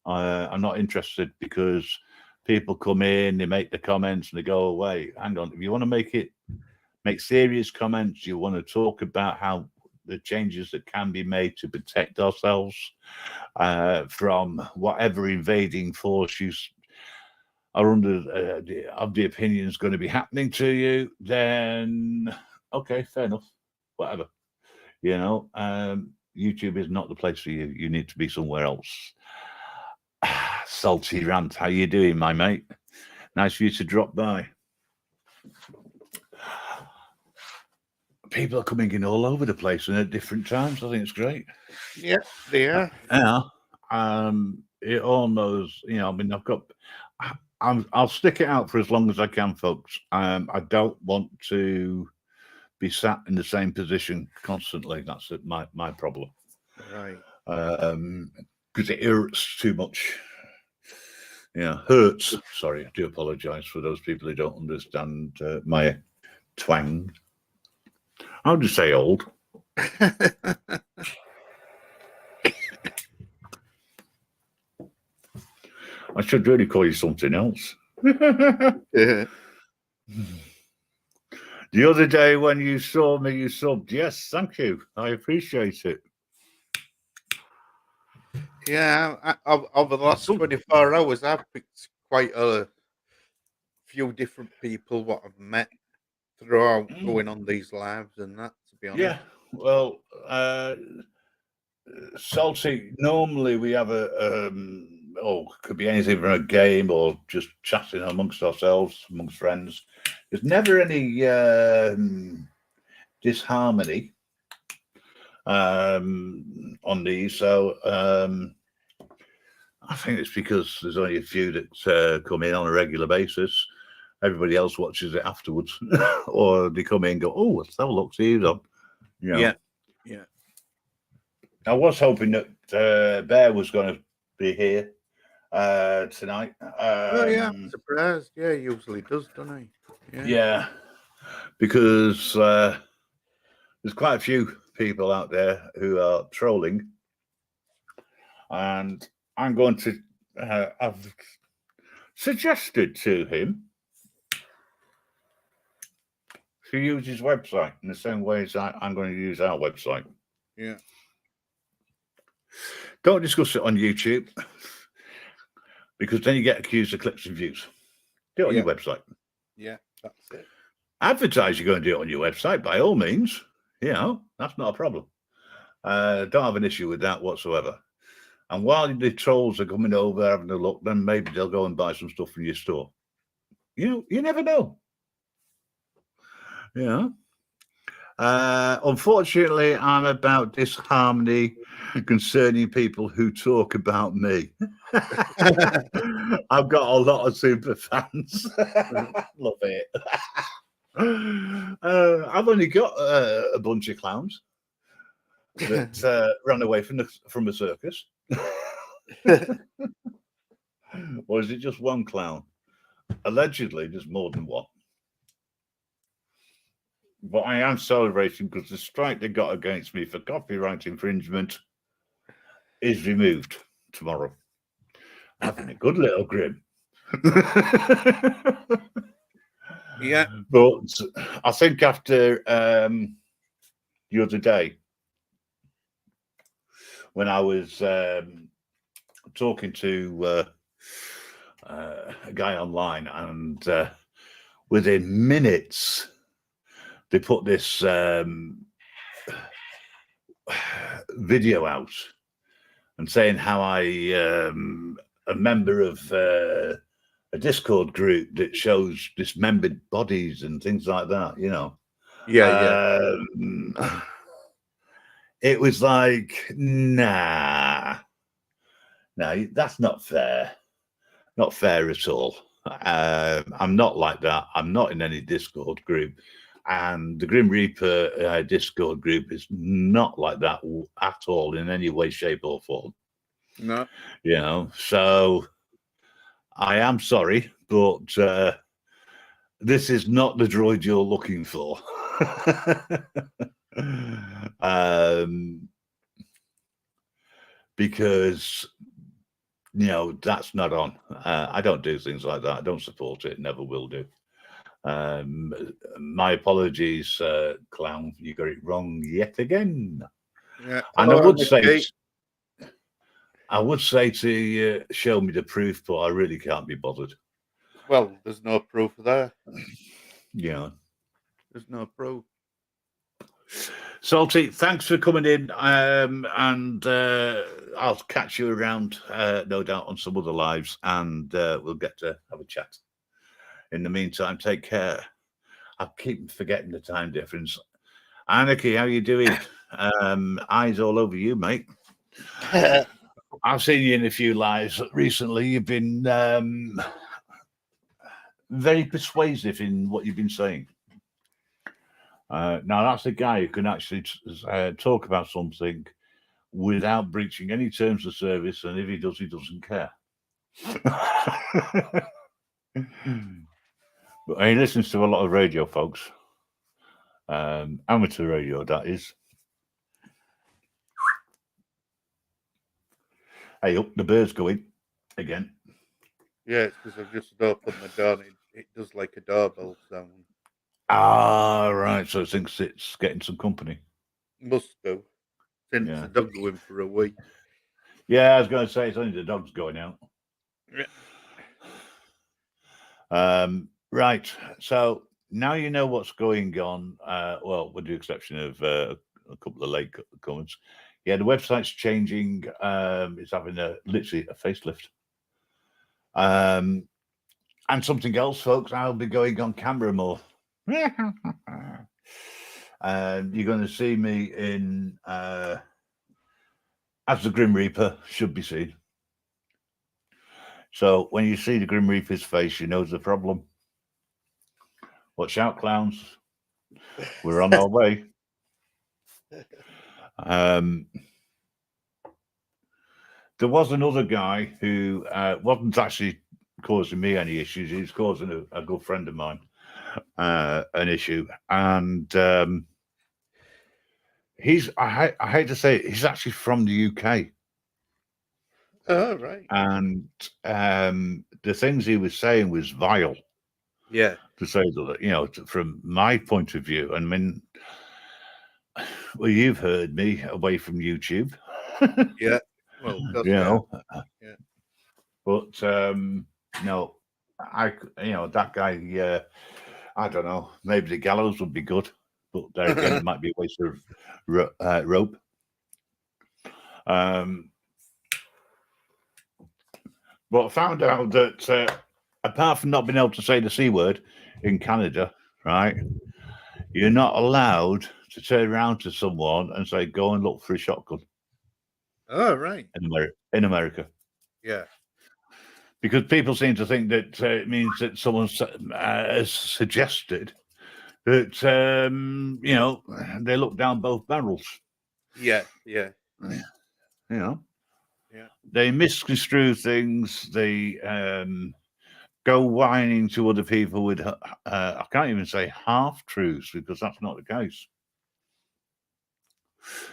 I'm not interested because people come in, they make the comments, and they go away. Hang on, if you want to make serious comments, you want to talk about how the changes that can be made to protect ourselves from whatever invading force you are under of the opinion is going to be happening to you, then okay, fair enough, whatever. You know, YouTube is not the place for you. You need to be somewhere else. Salty Rant, how you doing, my mate? Nice for you to drop by. People are coming in all over the place and at different times. I think it's great. Yeah, they are. Yeah. It almost, you know, I mean, I'll stick it out for as long as I can, folks. I don't want to be sat in the same position constantly. That's my problem. Right. Because it hurts too much. Yeah, hurts. Sorry, I do apologise for those people who don't understand my twang. How do you say old? I should really call you something else. Yeah. The other day when you saw me, you subbed. Yes, thank you. I appreciate it. Yeah, over the last 24 hours, I've picked quite a few different people what I've met throughout going on these lives and that, to be honest. Yeah, well, Salty, normally we have could be anything from a game or just chatting amongst ourselves, amongst friends. There's never any disharmony on these, so I think it's because there's only a few that come in on a regular basis. Everybody else watches it afterwards, or they come in and go, "Oh, let's have a look, see who's on." You know? Yeah. I was hoping that Bear was going to be here tonight. Oh yeah, I'm surprised. Yeah, he usually does, doesn't he? Yeah, because there's quite a few people out there who are trolling, and I'm going to I've suggested to him to use his website in the same way as I'm going to use our website. Yeah. Don't discuss it on YouTube because then you get accused of clicks and views. Do it on your website. Yeah, that's it. Advertise you're going to do it on your website, by all means. You know, that's not a problem. Don't have an issue with that whatsoever. And while the trolls are coming over having a look, then maybe they'll go and buy some stuff from your store. You know, you never know. Yeah. Unfortunately, I'm about disharmony concerning people who talk about me. I've got a lot of super fans. Love it. I've only got a bunch of clowns that ran away from a circus. Or is it just one clown? Allegedly, there's more than one. But I am celebrating because the strike they got against me for copyright infringement is removed tomorrow. Having a good little grim. Yeah. But I think after the other day, when I was talking to a guy online, and within minutes, they put this video out and saying how I a member of a Discord group that shows dismembered bodies and things like that, you know. Yeah. It was like, nah, that's not fair. Not fair at all. I'm not like that. I'm not in any Discord group. And the Grim Reaper Discord group is not like that at all in any way, shape, or form. No. You know, so I am sorry, but this is not the droid you're looking for. Because that's not on. I don't do things like that. I don't support it. Never will do. My apologies, clown. You got it wrong yet again. Yeah. And I would say to show me the proof, but I really can't be bothered. Well, there's no proof there. Yeah. There's no proof. Salty, thanks for coming in, and I'll catch you around, no doubt, on some other lives, and we'll get to have a chat. In the meantime, take care. I keep forgetting the time difference. Anarchy, how you doing? Eyes all over you, mate. I've seen you in a few lives recently. You've been very persuasive in what you've been saying. Now, that's a guy who can actually talk about something without breaching any terms of service, and if he does, he doesn't care. But he listens to a lot of radio, folks. Amateur radio, that is. Hey, up the bird's going again. Yeah, it's because I've just opened the door and it does like a doorbell sound. Ah, right. So it thinks it's getting some company. Must do. Since the dog going for a week. Yeah, I was going to say it's only the dog's going out. Yeah. Right. So now you know what's going on. Well, with the exception of a couple of late comments. Yeah, the website's changing. It's having literally a facelift. And something else, folks. I'll be going on camera more. You're going to see me in as the Grim Reaper should be seen. So when you see the Grim Reaper's face, you know there's a problem. Watch out, clowns. We're on our way. There was another guy who wasn't actually causing me any issues. He was causing a good friend of mine an issue. And I hate to say it, he's actually from the UK. Oh, right. And the things he was saying was vile. Yeah. To say that, from my point of view, I mean, well, you've heard me away from YouTube. Yeah. Well, yeah. But no, that guy. I don't know. Maybe the gallows would be good, but there again, it might be a waste of rope. But I found out that apart from not being able to say the C word in Canada, right, you're not allowed to turn around to someone and say, "Go and look for a shotgun." Oh, right. In America. Yeah. Because people seem to think that it means that someone has suggested that, they look down both barrels. Yeah, yeah. Yeah. They misconstrue things. They go whining to other people with, I can't even say half-truths, because that's not the case.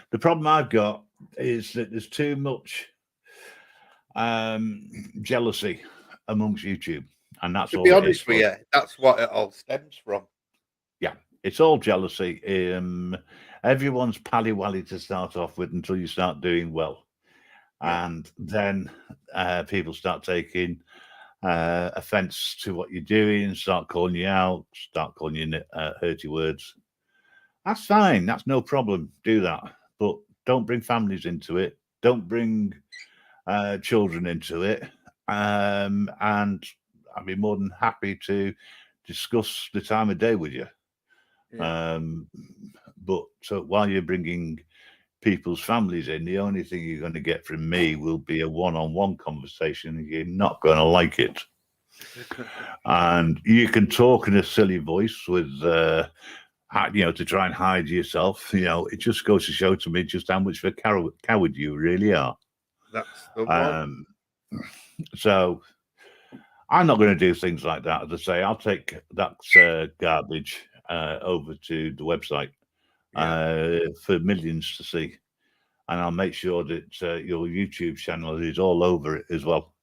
The problem I've got is that there's too much jealousy amongst YouTube, and that's to all be it honest is, with you, that's what it all stems from. Yeah, it's all jealousy. Everyone's pally-wally to start off with until you start doing well, and then people start taking offense to what you're doing, start calling you out, start calling you hurty words. That's fine, that's no problem, do that, but don't bring families into it, don't bring children into it, and I'd be more than happy to discuss the time of day with you. But so while you're bringing people's families in, the only thing you're going to get from me will be a one-on-one conversation, and you're not going to like it. And you can talk in a silly voice with to try and hide yourself. It just goes to show to me just how much of a coward you really are. That's the one. So I'm not going to do things like that. As I say, I'll take that garbage over to the website for millions to see, and I'll make sure that your YouTube channel is all over it as well.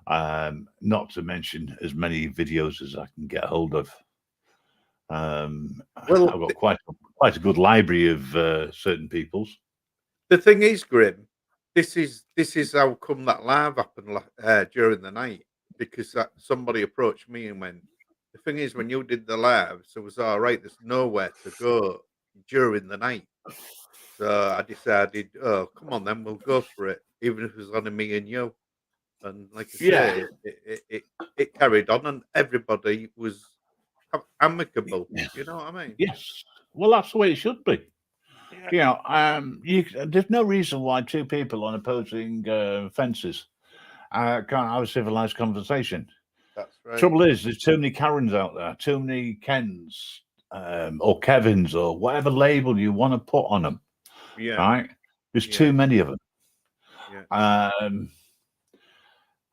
Not to mention as many videos as I can get hold of. Well, I've got quite a good library of certain people's. the thing is, Grim, this is how come that live happened during the night, because somebody approached me and went, the thing is, when you did the live, so it was all right, there's nowhere to go during the night. So I decided, oh, come on then, we'll go for it, even if it was only me and you. And like I say, it carried on, and everybody was amicable. You know what I mean? Yes. Well, that's the way it should be. Yeah. There's no reason why two people on opposing fences can't have a civilized conversation. That's right. Trouble is, there's too many Karens out there, too many Kens or Kevins or whatever label you want to put on them. Yeah. Right? There's too many of them. Yeah.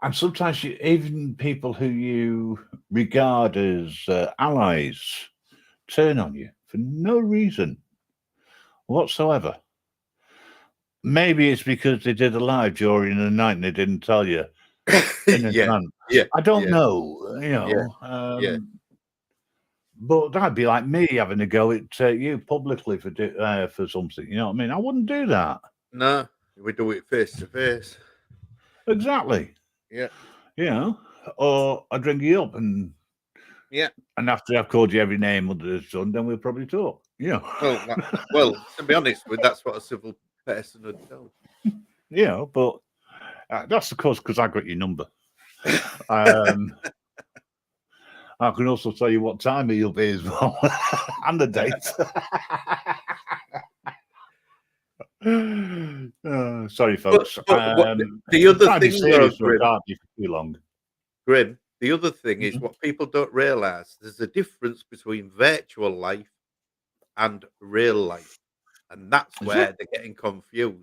And sometimes even people who you regard as allies turn on you for no reason whatsoever. Maybe it's because they did a live during the night and they didn't tell you in advance. I don't know, but that'd be like me having to go at you publicly for something. You know what I mean? I wouldn't do that. No, we do it face to face. Exactly. Yeah. Or I'd ring you up and after I've called you every name under the sun, then we'll probably talk. Well, to be honest, that's what a civil person would do. But that's of course because I got your number. I can also tell you what time you'll be as well and the date. Sorry, folks. The other thing, serious, Grim, can't be for too long. Grim, the other thing is what people don't realise. There's a difference between virtual life and real life, and that's where they're getting confused.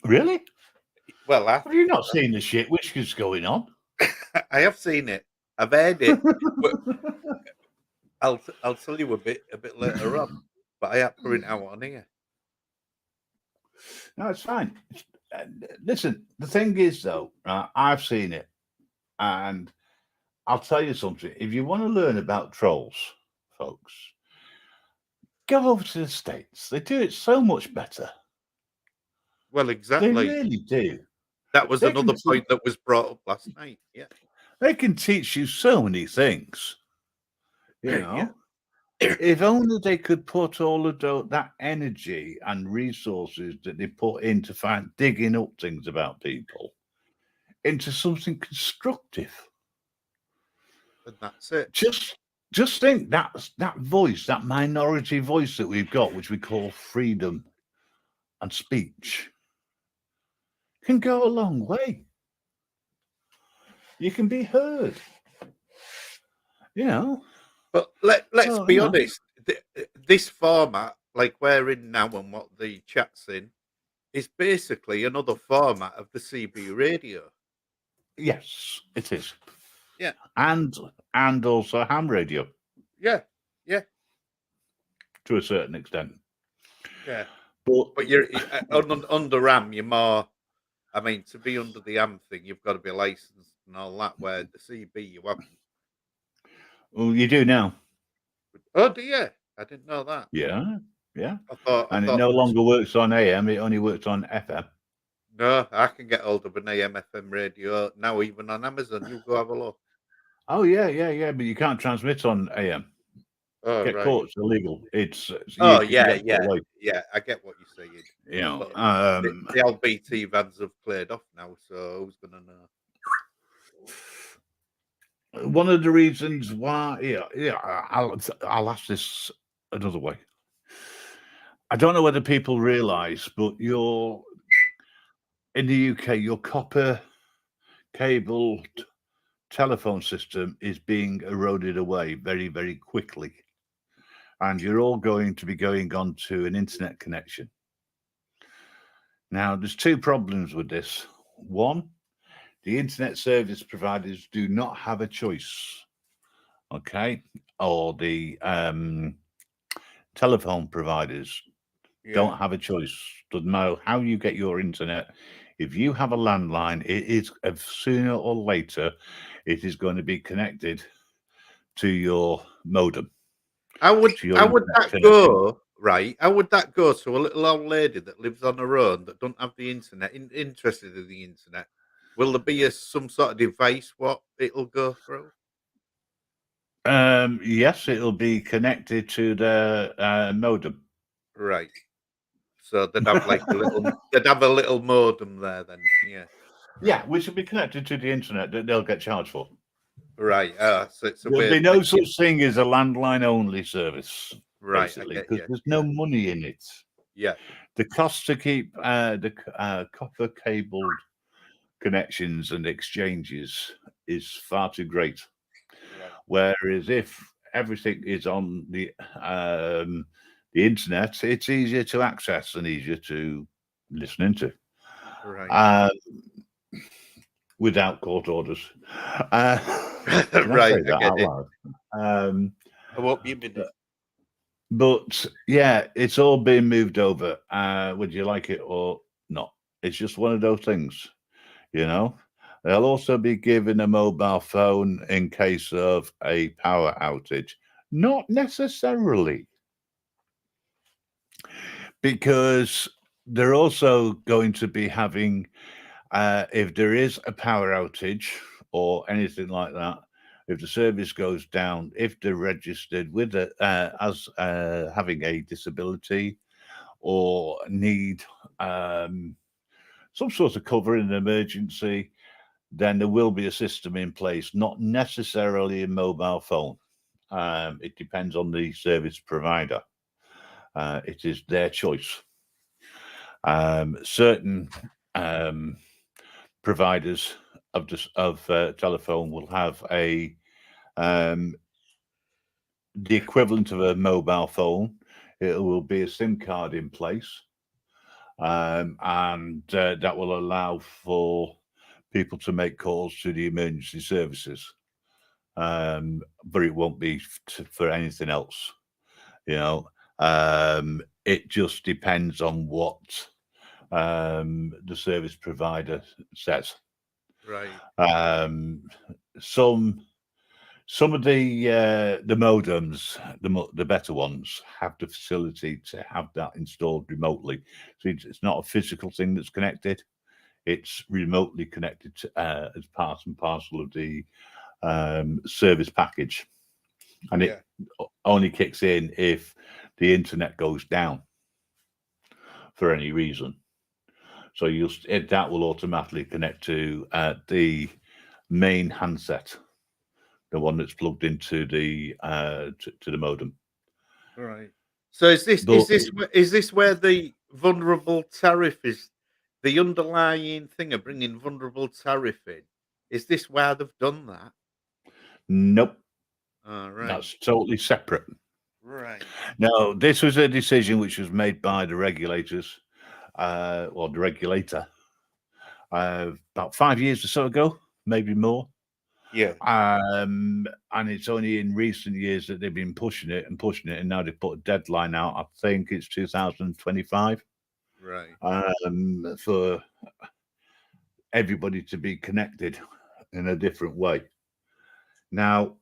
Really? Well, have you not seen the shit which is going on? I have seen it. I've heard it. But I'll tell you a bit later on. But I have to print out on here. No, it's fine. Listen, the thing is, though, I've seen it, and I'll tell you something. If you want to learn about trolls, folks, go over to the States. They do it so much better. Well, exactly. They really do. That was another point that was brought up last night. Yeah. They can teach you so many things. If only they could put all of that energy and resources that they put into digging up things about people into something constructive. And that's it. Just think that voice, that minority voice that we've got, which we call freedom and speech, can go a long way. You can be heard. But let's be honest. This format, like we're in now and what the chat's in, is basically another format of the CB radio. Yes, it is. Yeah. And also ham radio. Yeah. To a certain extent. Yeah. But you're under RAM, you're more, I mean, to be under the AM thing, you've got to be licensed and all that, where the CB you haven't. Well, you do now. Oh, do you? I didn't know that. Yeah. I thought it no longer works on AM, it only works on FM. No, I can get hold of an AM FM radio now, even on Amazon. You go have a look. Oh, yeah, but you can't transmit on AM. Oh, get caught, it's illegal. It's I get what you're saying. The LBT vans have cleared off now, so who's gonna know? One of the reasons why, I'll ask this another way. I don't know whether people realise, but in the UK, your copper cable telephone system is being eroded away very, very quickly. And you're all going to be going on to an internet connection. Now, there's two problems with this. One, the internet service providers do not have a choice, okay? Or the telephone providers don't have a choice. Doesn't matter how you get your internet. If you have a landline, it is sooner or later, it is going to be connected to your modem. How would that go? Right? How would that go to a little old lady that lives on her own that don't have the internet, interested in the internet? Will there be some sort of device what it'll go through? Yes, it'll be connected to the modem. Right. So they'd have like a little modem there then. Yeah. Yeah, which will be connected to the internet that they'll get charged for. Right. So it's a There'll be no such thing as a landline only service. Right. Basically, because there's no money in it. Yeah. The cost to keep the copper cabled connections and exchanges is far too great. Right. Whereas if everything is on the internet, it's easier to access and easier to listen into. Right. Without court orders. Right. I won't be a minute. But yeah, it's all being moved over. Would you like it or not? It's just one of those things, you know. They'll also be given a mobile phone in case of a power outage. Not necessarily. Because they're also going to be having, if there is a power outage or anything like that, if the service goes down, if they're registered with as having a disability or need some sort of cover in an emergency, then there will be a system in place, not necessarily a mobile phone. It depends on the service provider. It is their choice. Certain providers of telephone will have a the equivalent of a mobile phone. It will be a SIM card in place, and that will allow for people to make calls to the emergency services, but it won't be for anything else. You know, it just depends on what the service provider says. Right. Some of the modems, the better ones, have the facility to have that installed remotely. So it's not a physical thing that's connected; it's remotely connected to, as part and parcel of the service package, and it only kicks in if the internet goes down for any reason. So that will automatically connect to the main handset, the one that's plugged into the to the modem. Right. So is this where the vulnerable tariff is? The underlying thing of bringing vulnerable tariff in, is this where they've done that? Nope. Right. That's totally separate. Right. No, this was a decision which was made by the regulators, or the regulator, about 5 years or so ago, maybe more. Yeah. And it's only in recent years that they've been pushing it, and now they've put a deadline out. I think it's 2025. Right. For everybody to be connected in a different way. Now,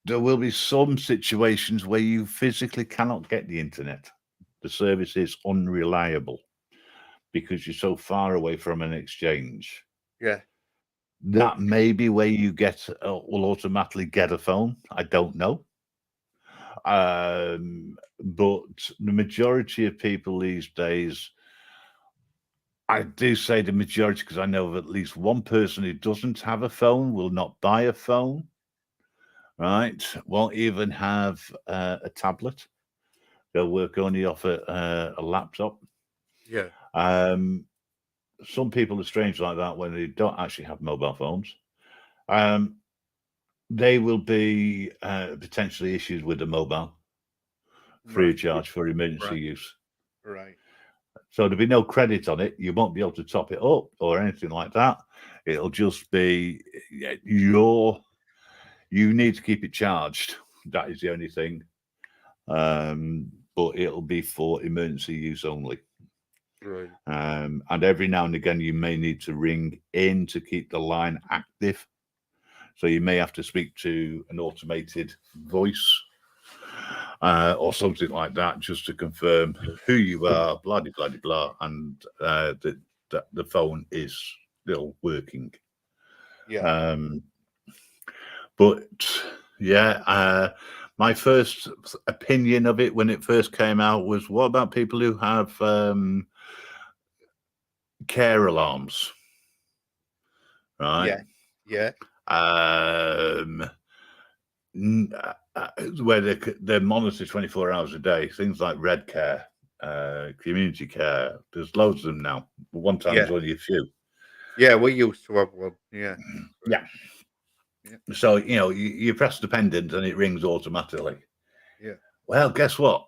there will be some situations where you physically cannot get the internet. The service is unreliable because you're so far away from an exchange. Yeah. That may be where you will automatically get a phone. I don't know. But the majority of people these days, I do say the majority because I know of at least one person who doesn't have a phone, will not buy a phone, right? Won't even have a tablet. They'll work only off a laptop. Yeah. Some people are strange like that when they don't actually have mobile phones. They will be potentially issued with a mobile free of charge for emergency use. Right. So there'll be no credit on it. You won't be able to top it up or anything like that. It'll just be you need to keep it charged. That is the only thing. But it'll be for emergency use only. Right. And every now and again, you may need to ring in to keep the line active. So you may have to speak to an automated voice or something like that, just to confirm who you are, blah, blah, blah, blah, and that the phone is still working. Yeah. But yeah, my first opinion of it when it first came out was, what about people who have care alarms? Right? Yeah. Where they're monitored 24 hours a day. Things like Red Care, Community Care. There's loads of them now. One time there's only a few. Yeah, we used to have one. Yeah. Yeah. So, you press the pendant and it rings automatically. Yeah. Well, guess what?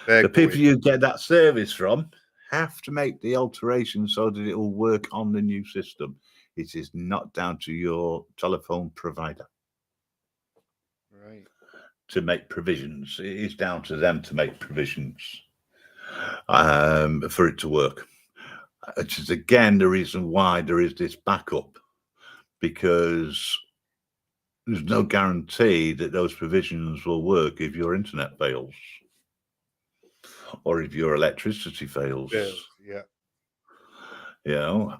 The people you get that service from have to make the alteration so that it will work on the new system. It is not down to your telephone provider. Right. To make provisions. It is down to them to make provisions for it to work. Which is, again, the reason why there is this backup, because there's no guarantee that those provisions will work if your internet fails or if your electricity fails. Yeah. So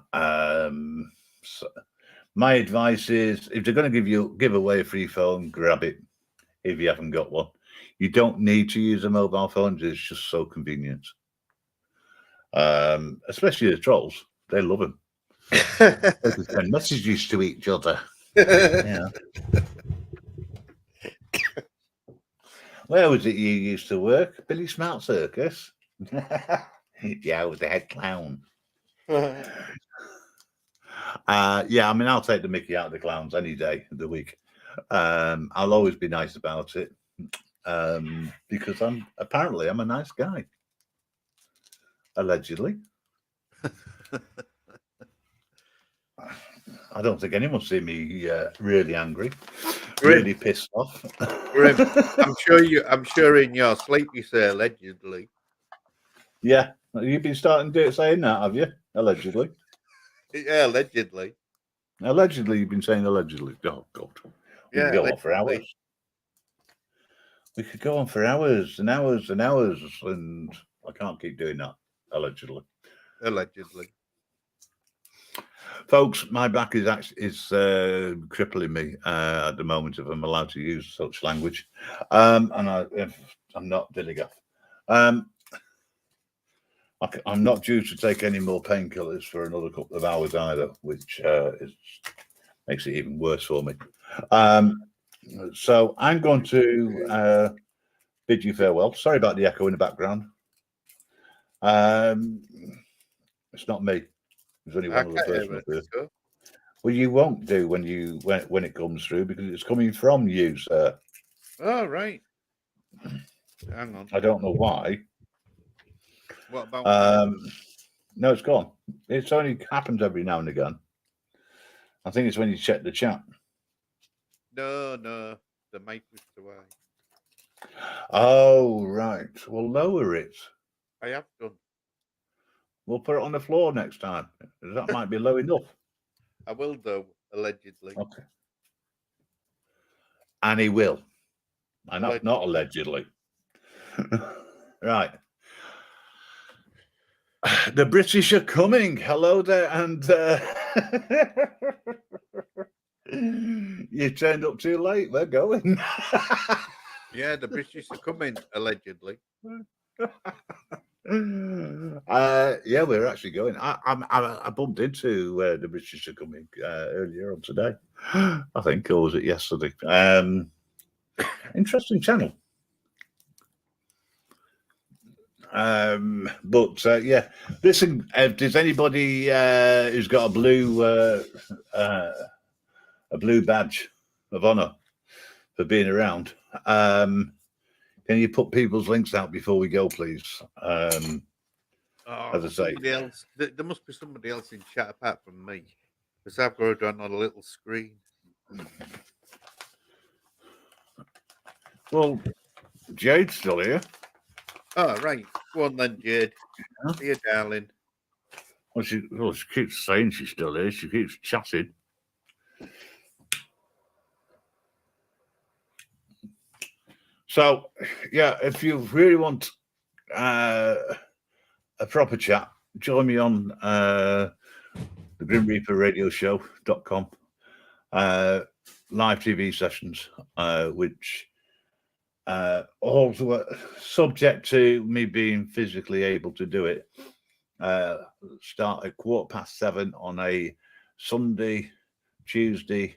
my advice is, if they're going to give away a free phone, grab it if you haven't got one. You don't need to use a mobile phone. It's just so convenient. Especially the trolls. They love them. They can send messages to each other. Yeah. Where was it you used to work? Billy Smart Circus? Yeah, I was the head clown. Yeah, I mean, I'll take the mickey out of the clowns any day of the week. I'll always be nice about it, because I'm a nice guy, allegedly. I don't think anyone's seen me really angry, really pissed off. I'm sure in your sleep you say allegedly. Yeah, you've been saying that, have you? Allegedly. Yeah, allegedly. Allegedly, you've been saying allegedly. Oh God, we could go on for hours. We could go on for hours and hours and hours, and I can't keep doing that. Allegedly. Folks, my back is crippling me at the moment, if I'm allowed to use such language, and I'm not dilly gaff. I'm not due to take any more painkillers for another couple of hours either, which makes it even worse for me. So I'm going to bid you farewell. Sorry about the echo in the background. It's not me. There's only one other person up here. Well, you won't do when it comes through, because it's coming from you, sir. Oh, right. Hang on. I don't know why. What about? No, it's gone. It's only happens every now and again. I think it's when you check the chat. No, the mic was too high. Oh, right. Well, lower it. I have done. We'll put it on the floor next time. That might be low enough. I will do, allegedly. Okay. And he will. And not allegedly. Right. The British are coming. Hello there. And you turned up too late. We're going. Yeah, the British are coming, allegedly. Yeah, we're actually going. I bumped into the British are coming earlier on today, I think, or was it yesterday? Interesting channel. But yeah, listen. Does anybody who's got a blue badge of honor for being around? Can you put people's links out before we go, please? Oh, as I say. somebody else. There must be somebody else in chat apart from me, because I've got it on a little screen. Well, Jade's still here. Oh, right. Go on then, Jade. Huh? Here, darling. Well, she keeps saying she's still here. She keeps chatting. So, yeah, if you really want a proper chat, join me on the Grim Reaper Radio Show.com live TV sessions, which also subject to me being physically able to do it. Start at 7:15 on a Sunday, Tuesday,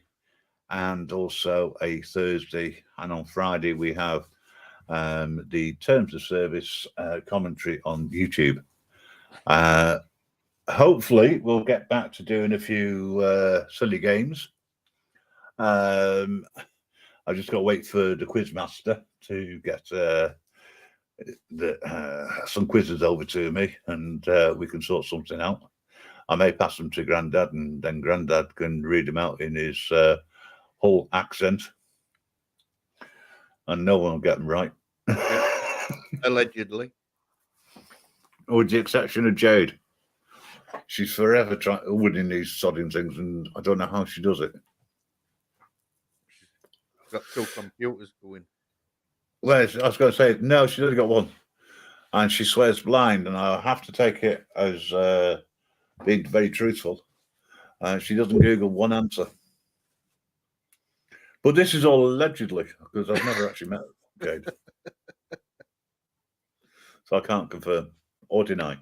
and also a Thursday. And on Friday, we have the terms of service commentary on YouTube. Hopefully, we'll get back to doing a few silly games. I just got to wait for the Quizmaster to get some quizzes over to me, and we can sort something out. I may pass them to Grandad, and then Grandad can read them out in his Hull accent, and no one will get them right. Allegedly. With the exception of Jade. She's forever winning these sodding things, and I don't know how she does it. She's got 2 computers going. Well, I was going to say, no, she's only got one. And she swears blind, and I have to take it as being very truthful. She doesn't Google one answer. But this is all allegedly, because I've never actually met Jade. So I can't confirm or deny.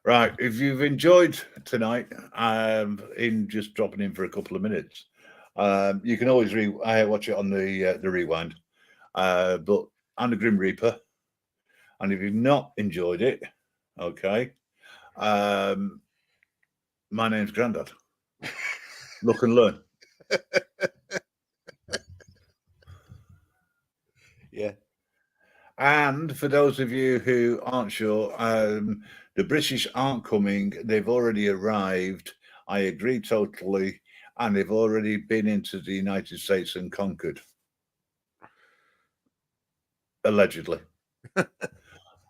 Right, if you've enjoyed tonight, in just dropping in for a couple of minutes, you can always watch it on the rewind. But I'm the Grim Reaper, and if you've not enjoyed it, okay, my name's Grandad. Look and learn. Yeah. And for those of you who aren't sure, the British aren't coming. They've already arrived. I agree totally. And they've already been into the United States and conquered. Allegedly.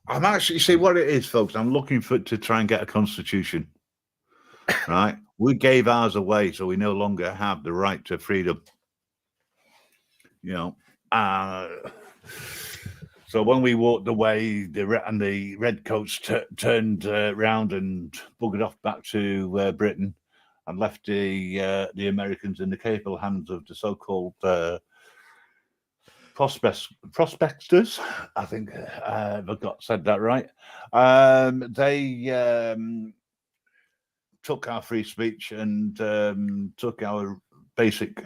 I'm actually, see what it is, folks. I'm looking to try and get a constitution. Right? We gave ours away, so we no longer have the right to freedom. You know, so when we walked away, the redcoats turned round and buggered off back to Britain and left the Americans in the capable hands of the so-called prospectors. I think I've said that right. They took our free speech and took our basic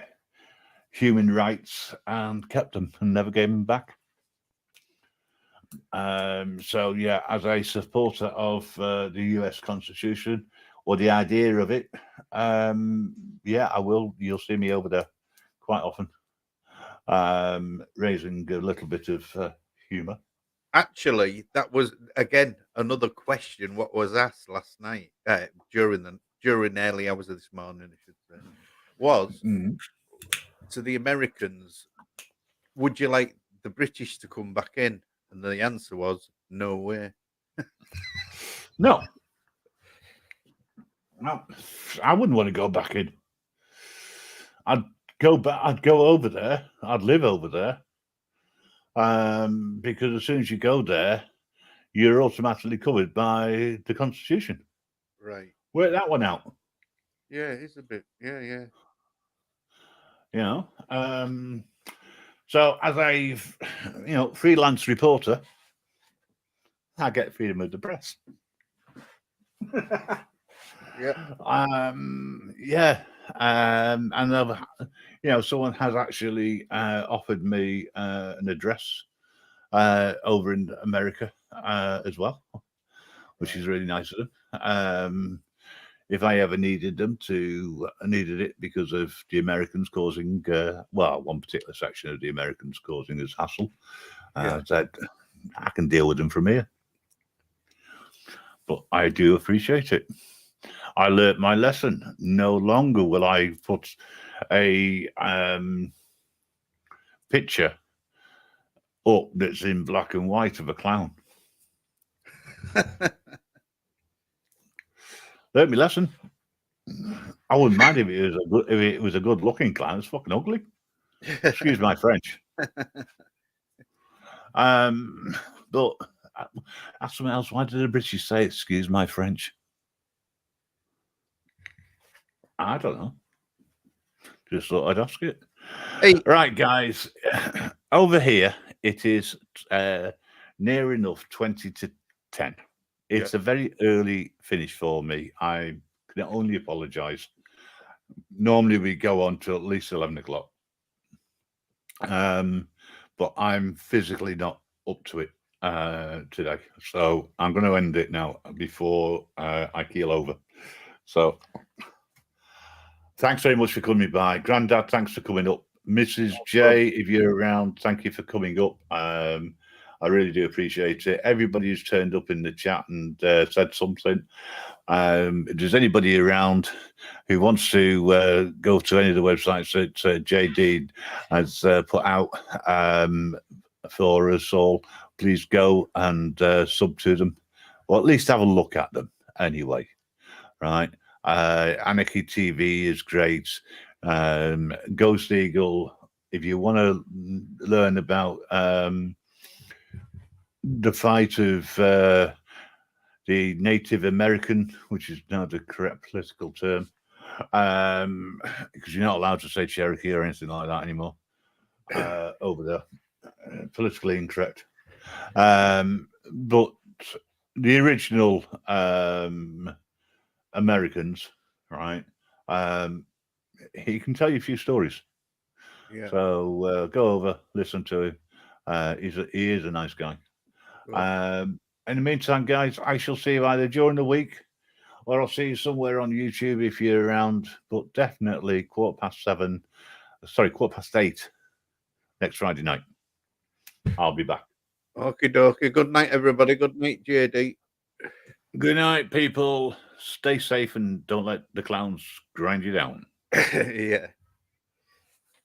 human rights and kept them and never gave them back. So yeah, as a supporter of the US Constitution or the idea of it, yeah, I will. You'll see me over there quite often, raising a little bit of humor. Actually, that was again another question. What was asked last night during early hours of this morning, I should say, was to the Americans, would you like the British to come back in? And the answer was no way. No, I wouldn't want to go back in. I'd go back. I'd go over there. I'd live over there. Because as soon as you go there, you're automatically covered by the Constitution. Right. Work that one out. Yeah, it's a bit. Yeah. You know. So as a freelance reporter, I get freedom of the press. Yeah. Yeah. And someone has actually offered me an address over in America as well, which is really nice of them. If I ever needed it because of the Americans causing, one particular section of the Americans causing us hassle, said, I can deal with them from here. But I do appreciate it. I learnt my lesson. No longer will I put a picture up that's in black and white of a clown. Learnt my lesson. I wouldn't mind if it was a good looking clown. It's fucking ugly. Excuse my French. But that's something else. Why did the British say excuse my French? I don't know. Just thought I'd ask it. Hey. Right, guys. Over here, it is near enough 20 to 10. It's a very early finish for me. I can only apologise. Normally, we go on to at least 11 o'clock. But I'm physically not up to it today. So I'm going to end it now before I keel over. So thanks very much for coming by. Grandad, thanks for coming up. Mrs. J, if you're around, thank you for coming up. I really do appreciate it. Everybody who's turned up in the chat and said something. If there's anybody around who wants to go to any of the websites that JD has put out for us all, please go and sub to them, or at least have a look at them anyway, right? Anarchy TV is great. Ghost Eagle, if you want to learn about the fight of the Native American, which is now the correct political term, because you're not allowed to say Cherokee or anything like that anymore over there. Politically incorrect. But the original Americans, right? He can tell you a few stories. Yeah. So go over, listen to him. He is a nice guy. Cool. In the meantime, guys, I shall see you either during the week or I'll see you somewhere on YouTube if you're around, but definitely 8:15 next Friday night. I'll be back. Okie dokie. Good night, everybody. Good night, JD. Good night, people. Stay safe and don't let the clowns grind you down. Yeah.